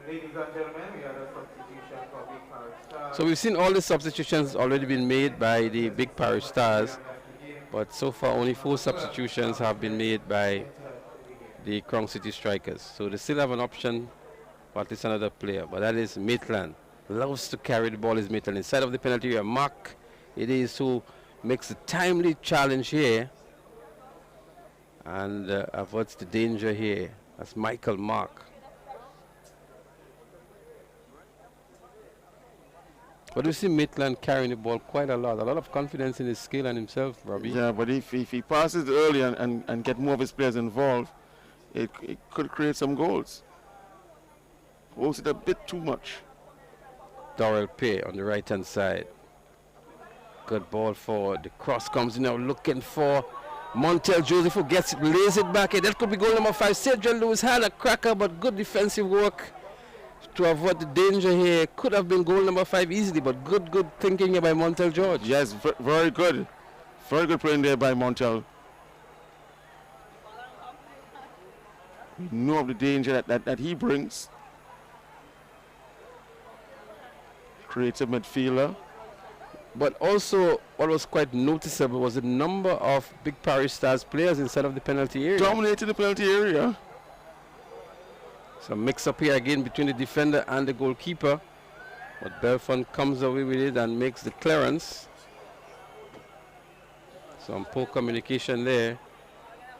Ladies and gentlemen, we have a substitution for Big Parish Stars. So we've seen all the substitutions already been made by the Big Parish Stars, but so far only 4 substitutions have been made by the Crown City Strikers. So they still have an option for at least another player, but that is Maitland. Loves to carry the ball is Maitland. Inside of the penalty area, Mark it is who makes a timely challenge here and averts the danger here. That's Michael Mark. But we see Maitland carrying the ball quite a lot of confidence in his skill and himself, Robbie. Yeah, but if he passes early and get more of his players involved, it could create some goals. Holds it a bit too much. Dorrell Pay on the right-hand side. Good ball forward. The cross comes in now looking for Montel Joseph who gets it, lays it back. That could be goal number 5. Cedric Lewis had a cracker, but good defensive work to avoid the danger here. Could have been goal number 5 easily, but good thinking here by Montel George. Yes, very good. Very good playing there by Montel. We know of the danger that he brings. Creative midfielder. But also, what was quite noticeable was the number of Big Parish Stars players inside of the penalty area. Dominated the penalty area. So mix up here again between the defender and the goalkeeper. But Belfont comes away with it and makes the clearance. Some poor communication there.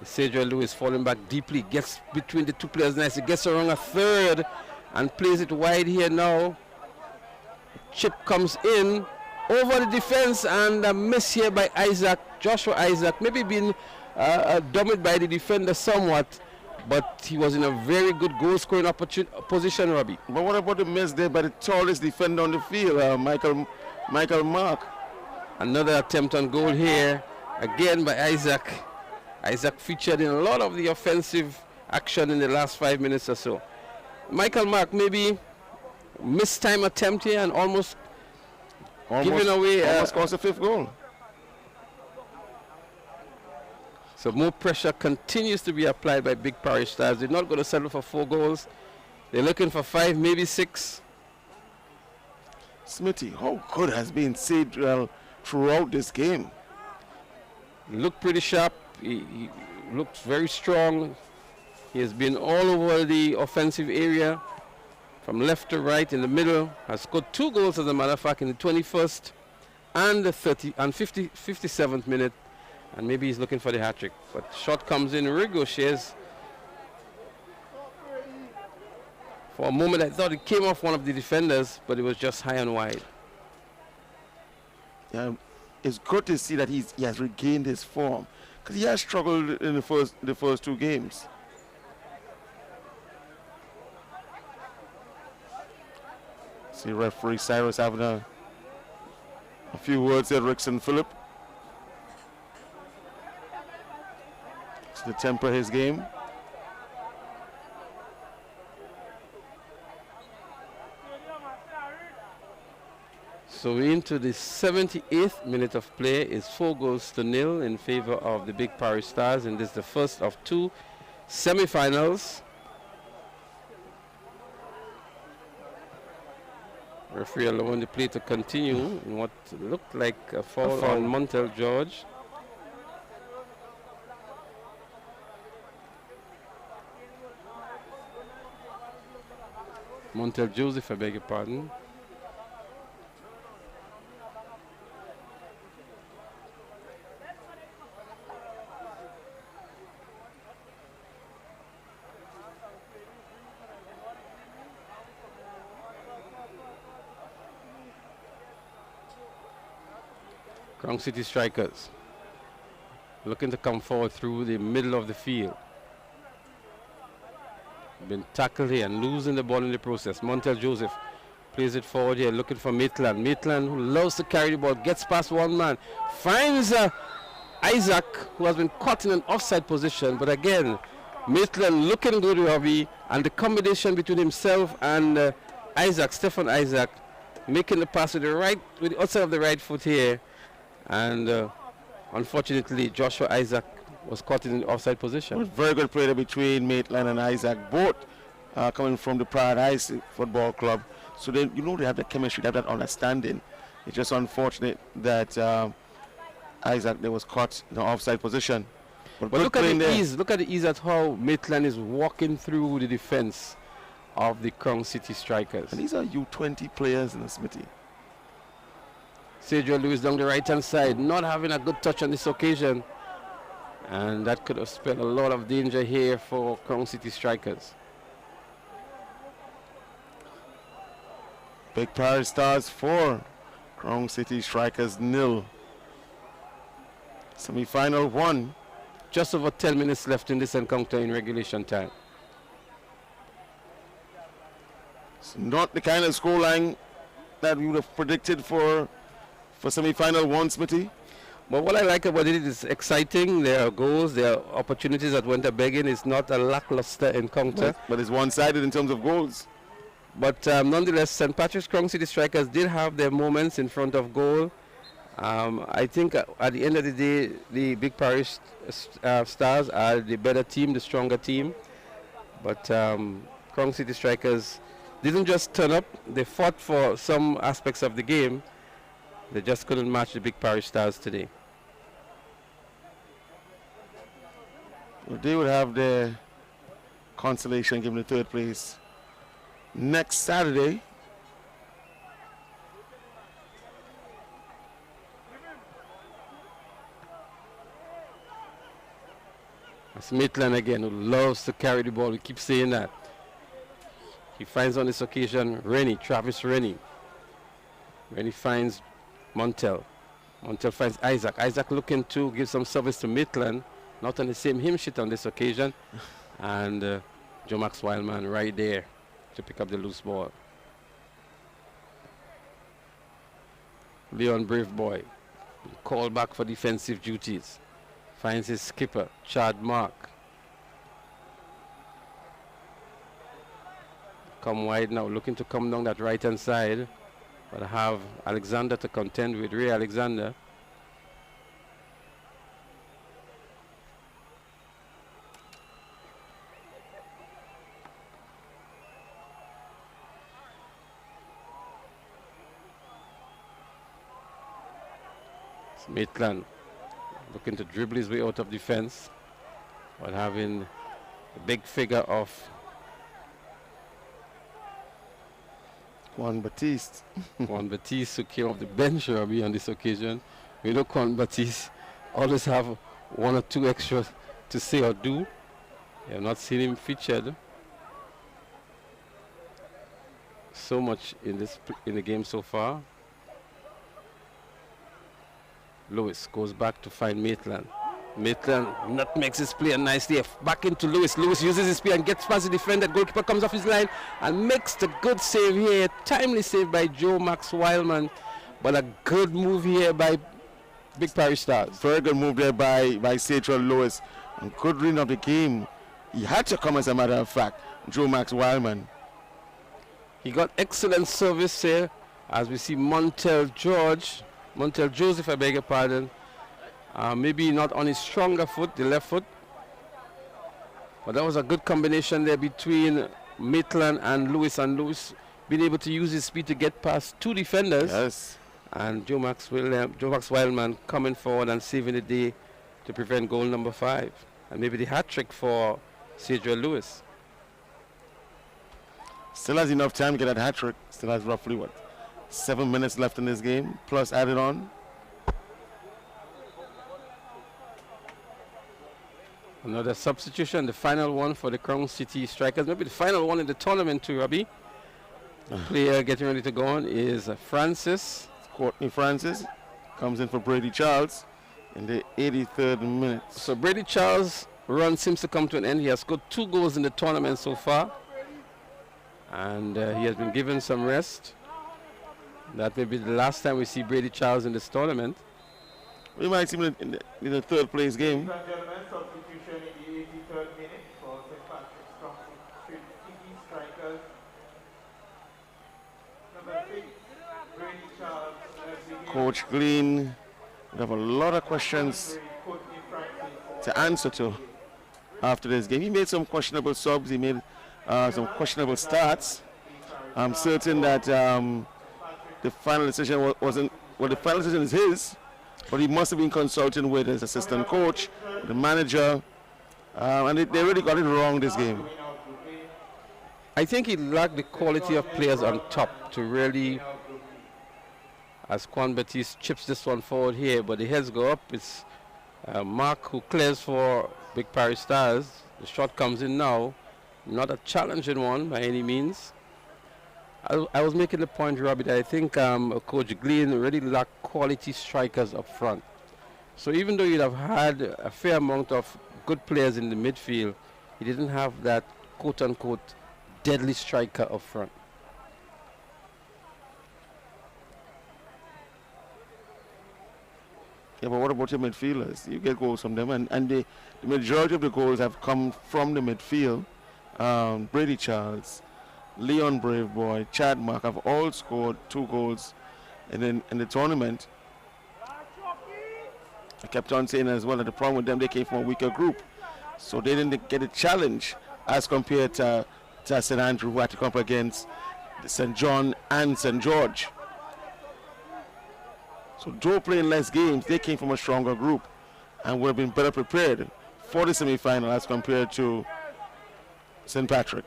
Cedric Lewis falling back deeply, gets between the 2 players nice. He gets around a third and plays it wide here now. Chip comes in over the defense and a miss here by Joshua Isaac. Maybe being dominated by the defender somewhat, but he was in a very good goal scoring position, Robbie. But what about the miss there by the tallest defender on the field, Michael Mark? Another attempt on goal here, again by Isaac. Isaac featured in a lot of the offensive action in the last 5 minutes or so. Michael Mark maybe missed time attempt here and almost giving away. Almost cost a 5th goal. So more pressure continues to be applied by Big Parish Stars. They're not going to settle for 4 goals. They're looking for 5, maybe 6. Smithy, how good has been Cedric throughout this game? Looked pretty sharp. He looks very strong. He has been all over the offensive area, from left to right, in the middle. Has scored 2 goals, as a matter of fact, in the 21st and the 57th minute. And maybe he's looking for the hat-trick. But shot comes in, ricochets For a moment, I thought it came off one of the defenders, but it was just high and wide. It's good to see that he has regained his form, because he has struggled in the first two games. See referee Cyrus having a few words at Rickson Phillip to temper his game. So we're into the 78th minute of play. It's 4-0 in favor of the Big Parish Stars, and this is the first of two semi-finals. Referee allowing the play to continue in what looked like a foul on Montel George. Montel Joseph, I beg your pardon. Crown City Strikers looking to come forward through the middle of the field. Been tackled here and losing the ball in the process. Montel Joseph plays it forward here, looking for Maitland. Maitland, who loves to carry the ball, gets past one man, finds Isaac, who has been caught in an offside position. But again, Maitland looking good, Robbie, and the combination between himself and Isaac, Stefan Isaac, making the pass with the outside of the right foot here. And unfortunately, Joshua Isaac was caught in the offside position. Very good play there between Maitland and Isaac, both coming from the Paradise Football Club. So they have that chemistry, they have that understanding. It's just unfortunate that Isaac was caught in the offside position. But look at the ease. Look at the ease at how Maitland is walking through the defense of the Crown City Strikers. And these are U20 players in the Smithy. Sergio Lewis down the right-hand side, not having a good touch on this occasion. And that could have spelled a lot of danger here for Crown City Strikers. Big Parish Stars 4, Crown City Strikers 0. Semi-final 1. Just over 10 minutes left in this encounter in regulation time. It's not the kind of scoreline that we would have predicted for semi-final 1, Smithy. But what I like about it is exciting. There are goals, there are opportunities that went a begging. It's not a lackluster encounter. But it's one-sided in terms of goals. But nonetheless, St. Patrick's Crown City Strikers did have their moments in front of goal. I think at the end of the day, the Big Parish Stars are the better team, the stronger team. But Crown City Strikers didn't just turn up. They fought for some aspects of the game. They just couldn't match the Big Parish Stars today. Well, they would have their consolation given the third place next Saturday. It's Maitland again, who loves to carry the ball. We keep saying that. He finds on this occasion Travis Rennie. Rennie finds Montel. Montel finds Isaac. Isaac looking to give some service to Maitland. Not on the same hymn sheet on this occasion. And Joe Max Wildman right there to pick up the loose ball. Leon Braveboy called back for defensive duties. Finds his skipper, Chad Mark. Come wide now, looking to come down that right-hand side. But have Alexander to contend with, Ray Alexander. Maitland looking to dribble his way out of defense, but having a big figure of Juan Batiste. Juan Batiste, who came off the bench, Robbie, on this occasion. We know Juan Batiste always have one or two extra to say or do. We have not seen him featured. so much in the game so far. Lewis goes back to find Maitland. Maitland makes his play nicely. Back into Lewis. Lewis uses his speed and gets past the defender. Goalkeeper comes off his line and makes the good save here. Timely save by Joe Max Wildman. But a good move here by Big Parish Stars. Very good move there by Satchel Lewis. And good reading of the game. He had to come, as a matter of fact, Joe Max Wildman. He got excellent service here as we see Montel Joseph, I beg your pardon. Maybe not on his stronger foot, the left foot. But that was a good combination there between Maitland and Lewis being able to use his speed to get past two defenders. Yes. And Joe Max Wildman coming forward and saving the day to prevent goal number 5. And maybe the hat trick for Cedric Lewis. Still has enough time to get that hat trick. Still has roughly, 7 minutes left in this game, plus added on. Another substitution, the final one for the Crown City Strikers. Maybe the final one in the tournament too, Robbie. The player getting ready to go on is Francis. Courtney Francis comes in for Brady Charles in the 83rd minute. So Brady Charles' run seems to come to an end. He has scored 2 goals in the tournament so far. And he has been given some rest. That may be the last time we see Brady Charles in this tournament. We might see him in the 3rd place game. Ladies and gentlemen, substitution in the 83rd minute for St. Patrick's Crown City Strikers. Number 6, Brady Charles. Coach Glean would have a lot of questions to answer to after this game. He made some questionable subs. He made some questionable starts. I'm certain that the final decision wasn't. Well, the final decision is his, but he must have been consulting with his assistant coach, the manager, and they really got it wrong this game. I think he lacked the quality of players on top to really, as Quan Batiste chips this one forward here, but the heads go up. It's Mark who clears for Big Parish Stars. The shot comes in now. Not a challenging one by any means. I was making the point, Robbie, that I think Coach Glean really lacked quality strikers up front. So even though you'd have had a fair amount of good players in the midfield, he didn't have that quote-unquote deadly striker up front. Yeah, but what about your midfielders? You get goals from them, and the majority of the goals have come from the midfield. Brady Charles, Leon Braveboy, Chad Mark have all scored 2 goals in the tournament. I kept on saying as well that the problem with them, they came from a weaker group, so they didn't get a challenge as compared to St. Andrew, who had to come up against St. John and St. George. So though playing less games, they came from a stronger group and would have been better prepared for the semi-final as compared to St. Patrick.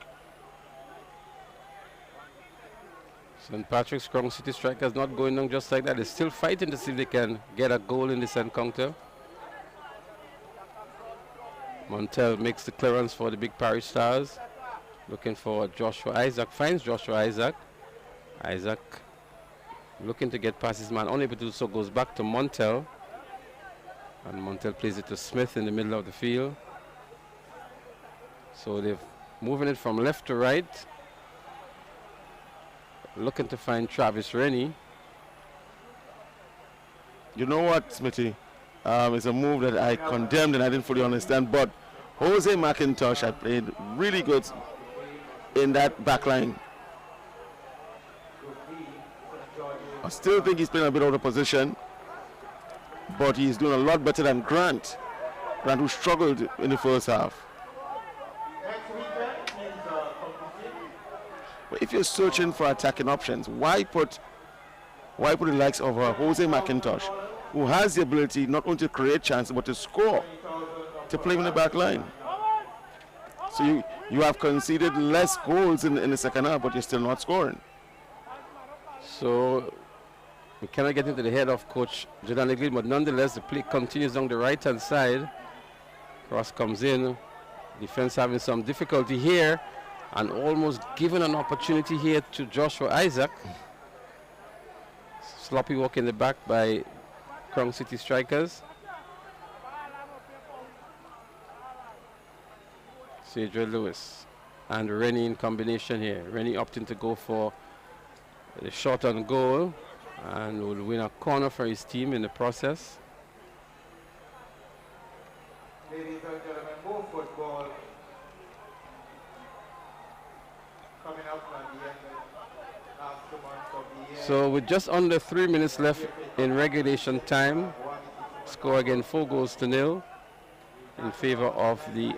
St. Patrick's Crown City Strikers not going down just like that. They're still fighting to see if they can get a goal in this encounter. Montel makes the clearance for the Big Parish Stars. Looking for Joshua Isaac. Finds Joshua Isaac. Isaac looking to get past his man. Unable to do so. Goes back to Montel. And Montel plays it to Smith in the middle of the field. So they're moving it from left to right. Looking to find Travis Rennie. You know what, Smithy? It's a move that I condemned and I didn't fully understand. But Jose McIntosh had played really good in that back line. I still think he's playing a bit out of position, but he's doing a lot better than Grant. Grant, who struggled in the first half. But if you're searching for attacking options, why put the likes of Jose McIntosh, who has the ability not only to create chances but to score, to play in the back line? So you have conceded less goals in the second half, but you're still not scoring. So we cannot get into the head of Coach Jordan Legley, but nonetheless the play continues on the right-hand side. Cross comes in. Defense having some difficulty here. and almost given an opportunity here to Joshua Isaac. Sloppy walk in the back by Crown City Strikers. Cedric Lewis and Rennie in combination here. Rennie opting to go for the shot on goal and will win a corner for his team in the process. Ladies and gentlemen, more football coming up at the end of last 2 months of the year. So with just under 3 minutes left in regulation time, score again 4 goals to 0 in favor of the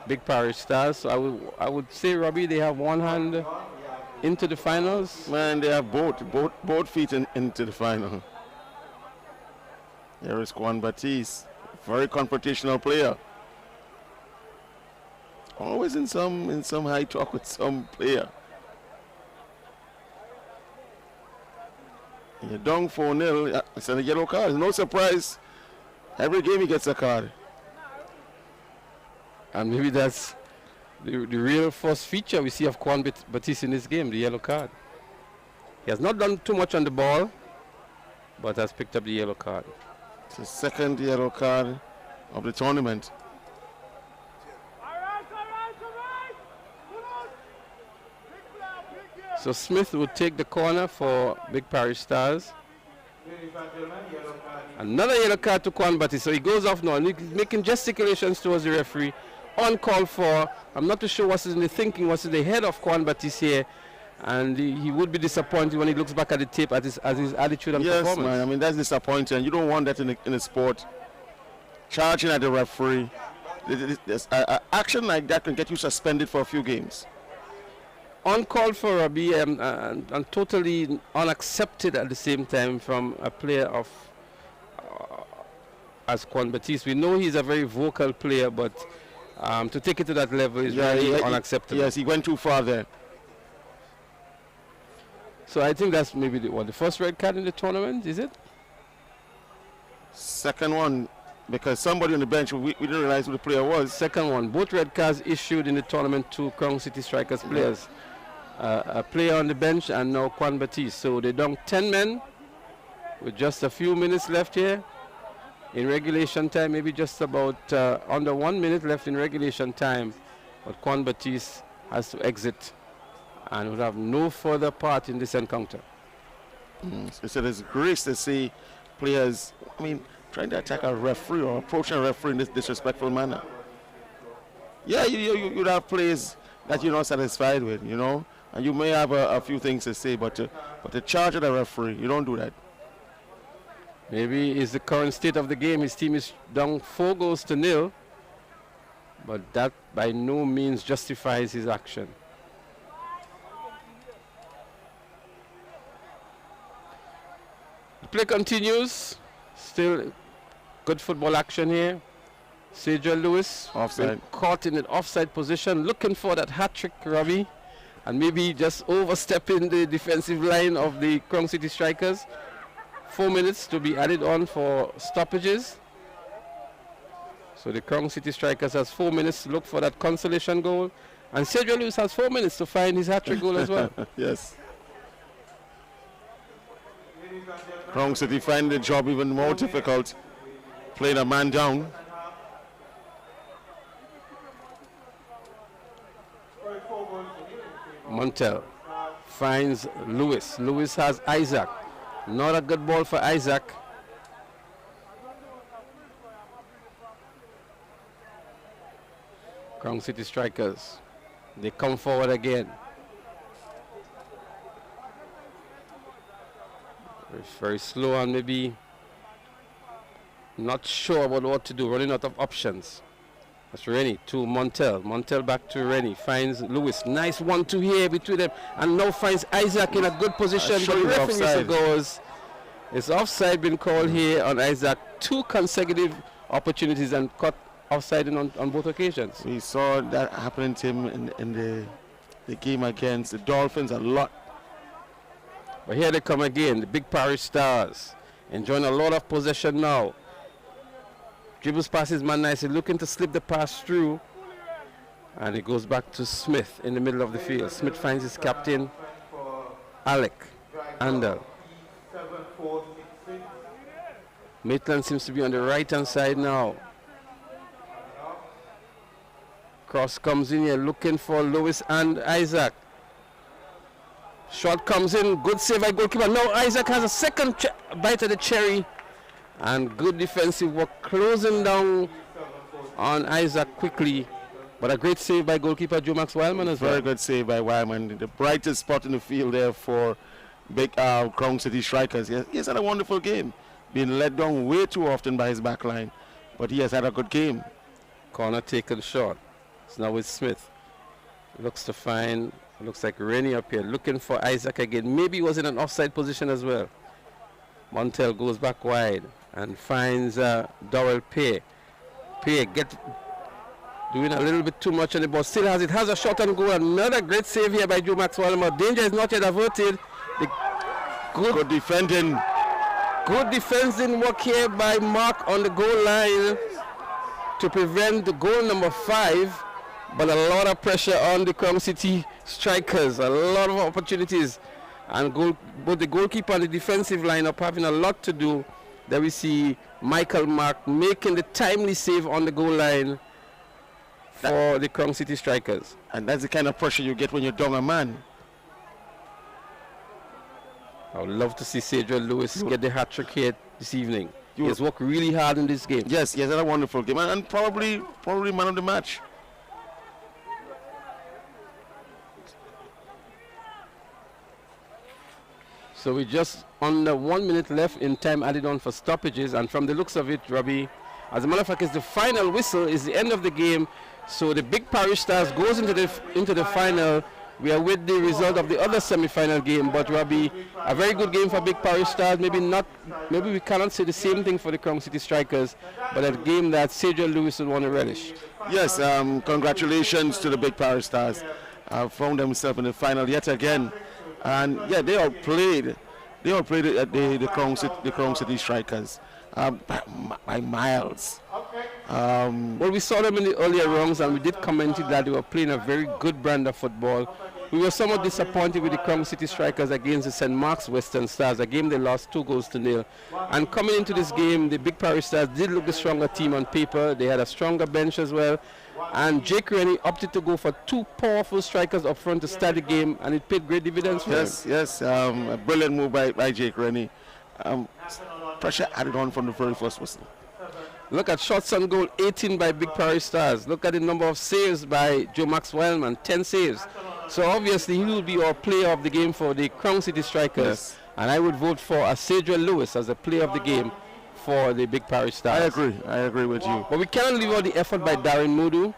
Big Parish Stars. So I would say, Robbie, they have one hand into the finals. Man, they have both feet into the final. There is Juan Batiste, very confrontational player. Always in some high talk with some player. You're down 4-0. It's a yellow card. No surprise. Every game he gets a card. And maybe that's the real first feature we see of Juan Batiste in this game, the yellow card. He has not done too much on the ball, but has picked up the yellow card. It's the second yellow card of the tournament. So Smith would take the corner for Big Parish Stars. Another yellow card to Juan Batiste. So he goes off now and he's making gesticulations towards the referee. Uncalled for. I'm not too sure what's in the thinking, what's in the head of Juan Batiste here. And he would be disappointed when he looks back at the tape at his attitude and performance. Yes, man. I mean, that's disappointing. You don't want that in a sport. Charging at the referee. Action like that can get you suspended for a few games. Uncalled for, Robbie, and totally unaccepted at the same time from a player of as Juan Batiste. We know he's a very vocal player, but to take it to that level is really unacceptable. Yes, he went too far there. So I think that's maybe the first red card in the tournament, is it? Second one, because somebody on the bench, we didn't realize who the player was. Second one. Both red cards issued in the tournament to Crown City Strikers players. A player on the bench and now Juan Batiste. So they're down 10 men with just a few minutes left here in regulation time. Maybe just about under 1 minute left in regulation time. But Juan Batiste has to exit and would have no further part in this encounter. So there's grace to see players, I mean, trying to attack a referee or approaching a referee in this disrespectful manner. Yeah, you'd have players that you're not satisfied with, you know, and you may have a few things to say, but to charge at a referee, you don't do that. Maybe it's the current state of the game. His team is down 4 goals to 0, but that by no means justifies his action. The play continues. Still good football action here. Cedric Lewis offside, caught in an offside position, looking for that hat trick, Robbie, and maybe just overstepping the defensive line of the Crown City Strikers. 4 minutes to be added on for stoppages. So the Crown City Strikers has 4 minutes to look for that consolation goal, and Cedric Lewis has 4 minutes to find his hat trick goal as well. Yes. Crown City find the job even more difficult, playing a man down. Montel finds Lewis. Lewis has Isaac. Not a good ball for Isaac. Crown City Strikers. They come forward again. Very slow and maybe not sure about what to do, running out of options. That's Rennie to Montel. Montel back to Rennie. Finds Lewis. Nice 1-2 here between them. And now finds Isaac in a good position. But the referee whistle goes. It's offside been called here on Isaac. 2 consecutive opportunities and caught offside on both occasions. We saw that happening to him in the game against the Dolphins a lot. But here they come again. The Big Parish Stars enjoying a lot of possession now. Dribbles past his man nicely, looking to slip the pass through. And it goes back to Smith in the middle of the field. Smith finds his captain, Alec Andal. Maitland seems to be on the right-hand side now. Cross comes in here looking for Lewis and Isaac. Shot comes in, good save by goalkeeper. Now Isaac has a second bite of the cherry. And good defensive work, closing down on Isaac quickly. But a great save by goalkeeper Joe Max Wildman as well. Very good save by Wildman. The brightest spot in the field there for big Crown City Strikers. He's had a wonderful game. Being let down way too often by his back line. But he has had a good game. Corner taken short. It's now with Smith. Looks to find, looks like Rennie up here. Looking for Isaac again. Maybe he was in an offside position as well. Montel goes back wide and finds Dorrell Pay. Pay doing a little bit too much on the ball. Still has it. Has a shot on goal. Another great save here by Joe Maxwell. Danger is not yet averted. Good defending. Good defending work here by Mark on the goal line to prevent the goal number 5. But a lot of pressure on the Crown City Strikers. A lot of opportunities. And both the goalkeeper and the defensive lineup having a lot to do. There we see Michael Mark making the timely save on the goal line for the Crown City Strikers. And that's the kind of pressure you get when you're down a man. I would love to see Cedric Lewis get the hat-trick here this evening. He has worked really hard in this game. Yes, he has had a wonderful game. And probably man of the match. So we just under 1 minute left in time added on for stoppages, and from the looks of it, Robbie, as a matter of fact, it's the final whistle, is the end of the game. So the Big Parish Stars goes into the final. We are with the result of the other semi-final game, but Robbie, a very good game for Big Parish Stars. Maybe we cannot say the same thing for the Crown City Strikers, but a game that Cedric Lewis would want to relish. Yes, congratulations to the Big Parish Stars. Found themselves in the final yet again. And yeah, they all played at the Crown City Strikers by miles. Well, we saw them in the earlier rounds, and we did comment that they were playing a very good brand of football. We were somewhat disappointed with the Crown City Strikers against the St. Mark's Western Stars, a game they lost 2-0. And coming into this game, the Big Parish Stars did look the stronger team on paper. They had a stronger bench as well. And Jake Rennie opted to go for 2 powerful strikers up front to start the game, and it paid great dividends for him. Yes, a brilliant move by Jake Rennie. Pressure added on from the very first whistle. Look at shots on goal, 18 by Big Parish Stars. Look at the number of saves by Joe Max Wildman, 10 saves. So obviously he will be our player of the game for the Crown City Strikers. Yes. And I would vote for Cedric Lewis as the player of the game for the Big Parish Stars. I agree with you. But we cannot leave out the effort by Darren Mudu.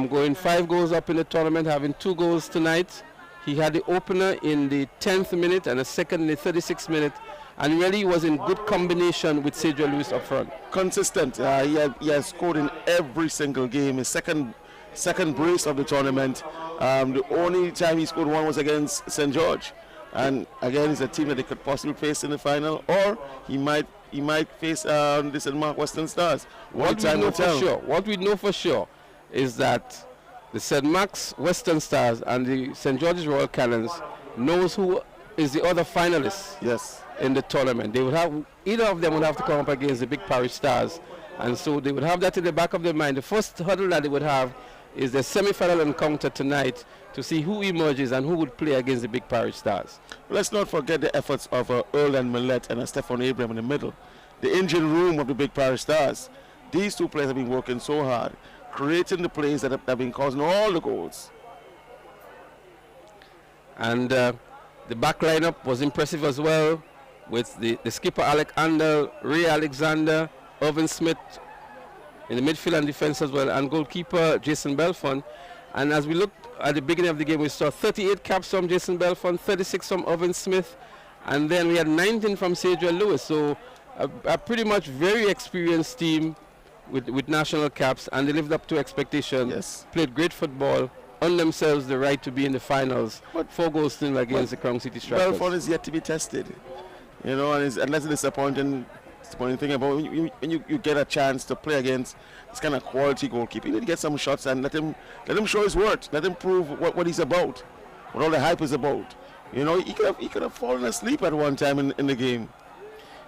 Going 5 goals up in the tournament, having 2 goals tonight. He had the opener in the 10th minute and a second in the 36th minute. And really was in good combination with Cedric Lewis up front. Consistent. He has scored in every single game. His second brace of the tournament. The only time he scored one was against St. George. And again, it's a team that they could possibly face in the final, or he might face the St. Mark Western Stars. What we know for sure is that the St. Mark's Western Stars and the St. George's Royal Cannons knows who is the other finalists. Yes. In the tournament. They would have, either of them would have to come up against the Big Parish Stars, and so they would have that in the back of their mind. The first hurdle that they would have is the semi-final encounter tonight to see who emerges and who would play against the Big Parish Stars. Let's not forget the efforts of Earl and Millett and Stefan Abraham in the middle. The engine room of the Big Parish Stars. These 2 players have been working so hard, creating the plays that have been causing all the goals. And the back lineup was impressive as well, with the skipper Alec Andel, Ray Alexander, Irvin Smith in the midfield and defense as well, and goalkeeper Jason Belfont. And as we looked at the beginning of the game, we saw 38 caps from Jason Belfont, 36 from Irvin Smith, and then we had 19 from Cedric Lewis. So a pretty much very experienced team with national caps, and they lived up to expectation. Yes. Played great football, earned themselves the right to be in the finals. 4 goals still against the Crown City Strikers. Belfont is yet to be tested. You know, and that's a disappointing the point thing about when you get a chance to play against this kind of quality goalkeeper, you need to get some shots and let him show his worth. Let him prove what he's about, what all the hype is about. You know, he could have fallen asleep at one time in the game.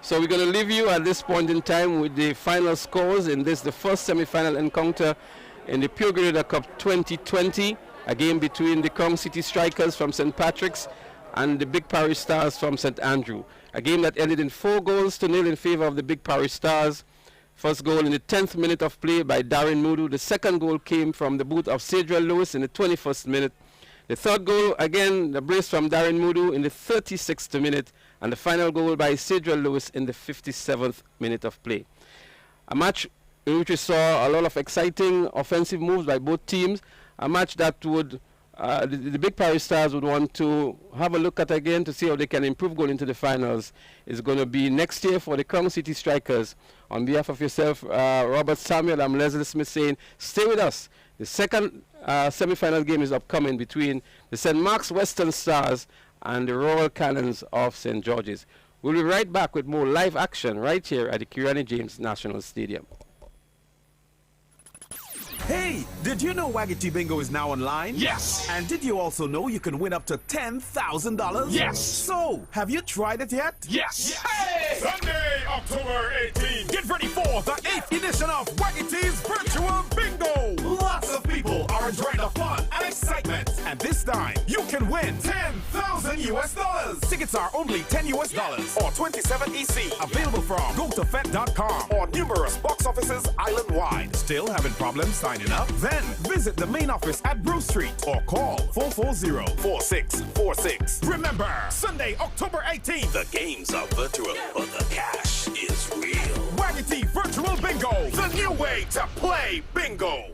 So we're going to leave you at this point in time with the final scores in the first semi-final encounter in the Pure Grenada Cup 2020, a game between the Crown City Strikers from St. Patrick's and the Big Parish Stars from St. Andrew. A game that ended in 4-0 in favor of the Big Parish Stars. First goal in the 10th minute of play by Darren Mudu. The second goal came from the boot of Cedric Lewis in the 21st minute. The third goal, again, the brace from Darren Mudu in the 36th minute. And the final goal by Cedric Lewis in the 57th minute of play. A match in which we saw a lot of exciting offensive moves by both teams. A match that would the Big Parish Stars would want to have a look at again to see how they can improve going into the finals. Is going to be next year for the Crown City Strikers. On behalf of yourself, Robert Samuel, I'm Leslie Smith saying, stay with us. The second semi-final game is upcoming between the St. Mark's Western Stars and the Royal Cannons of St. George's. We'll be right back with more live action right here at the Kirani James National Stadium. Hey, did you know Waggy Bingo is now online? Yes. And did you also know you can win up to $10,000? Yes. So, have you tried it yet? Yes. Hey! Sunday, October 18th. Get ready for the 8th edition of Waggy Virtual Bingo. Lots of people are enjoying the fun and excitement. And this time, you can win $10,000. Tickets are only $10 or 27 EC. Available from gotofet.com or numerous box offices island-wide. Still having problems signing up? Then visit the main office at Bruce Street or call 440-4646. Remember, Sunday, October 18th. The games are virtual, but the cash is real. Waggy Virtual Bingo, the new way to play bingo.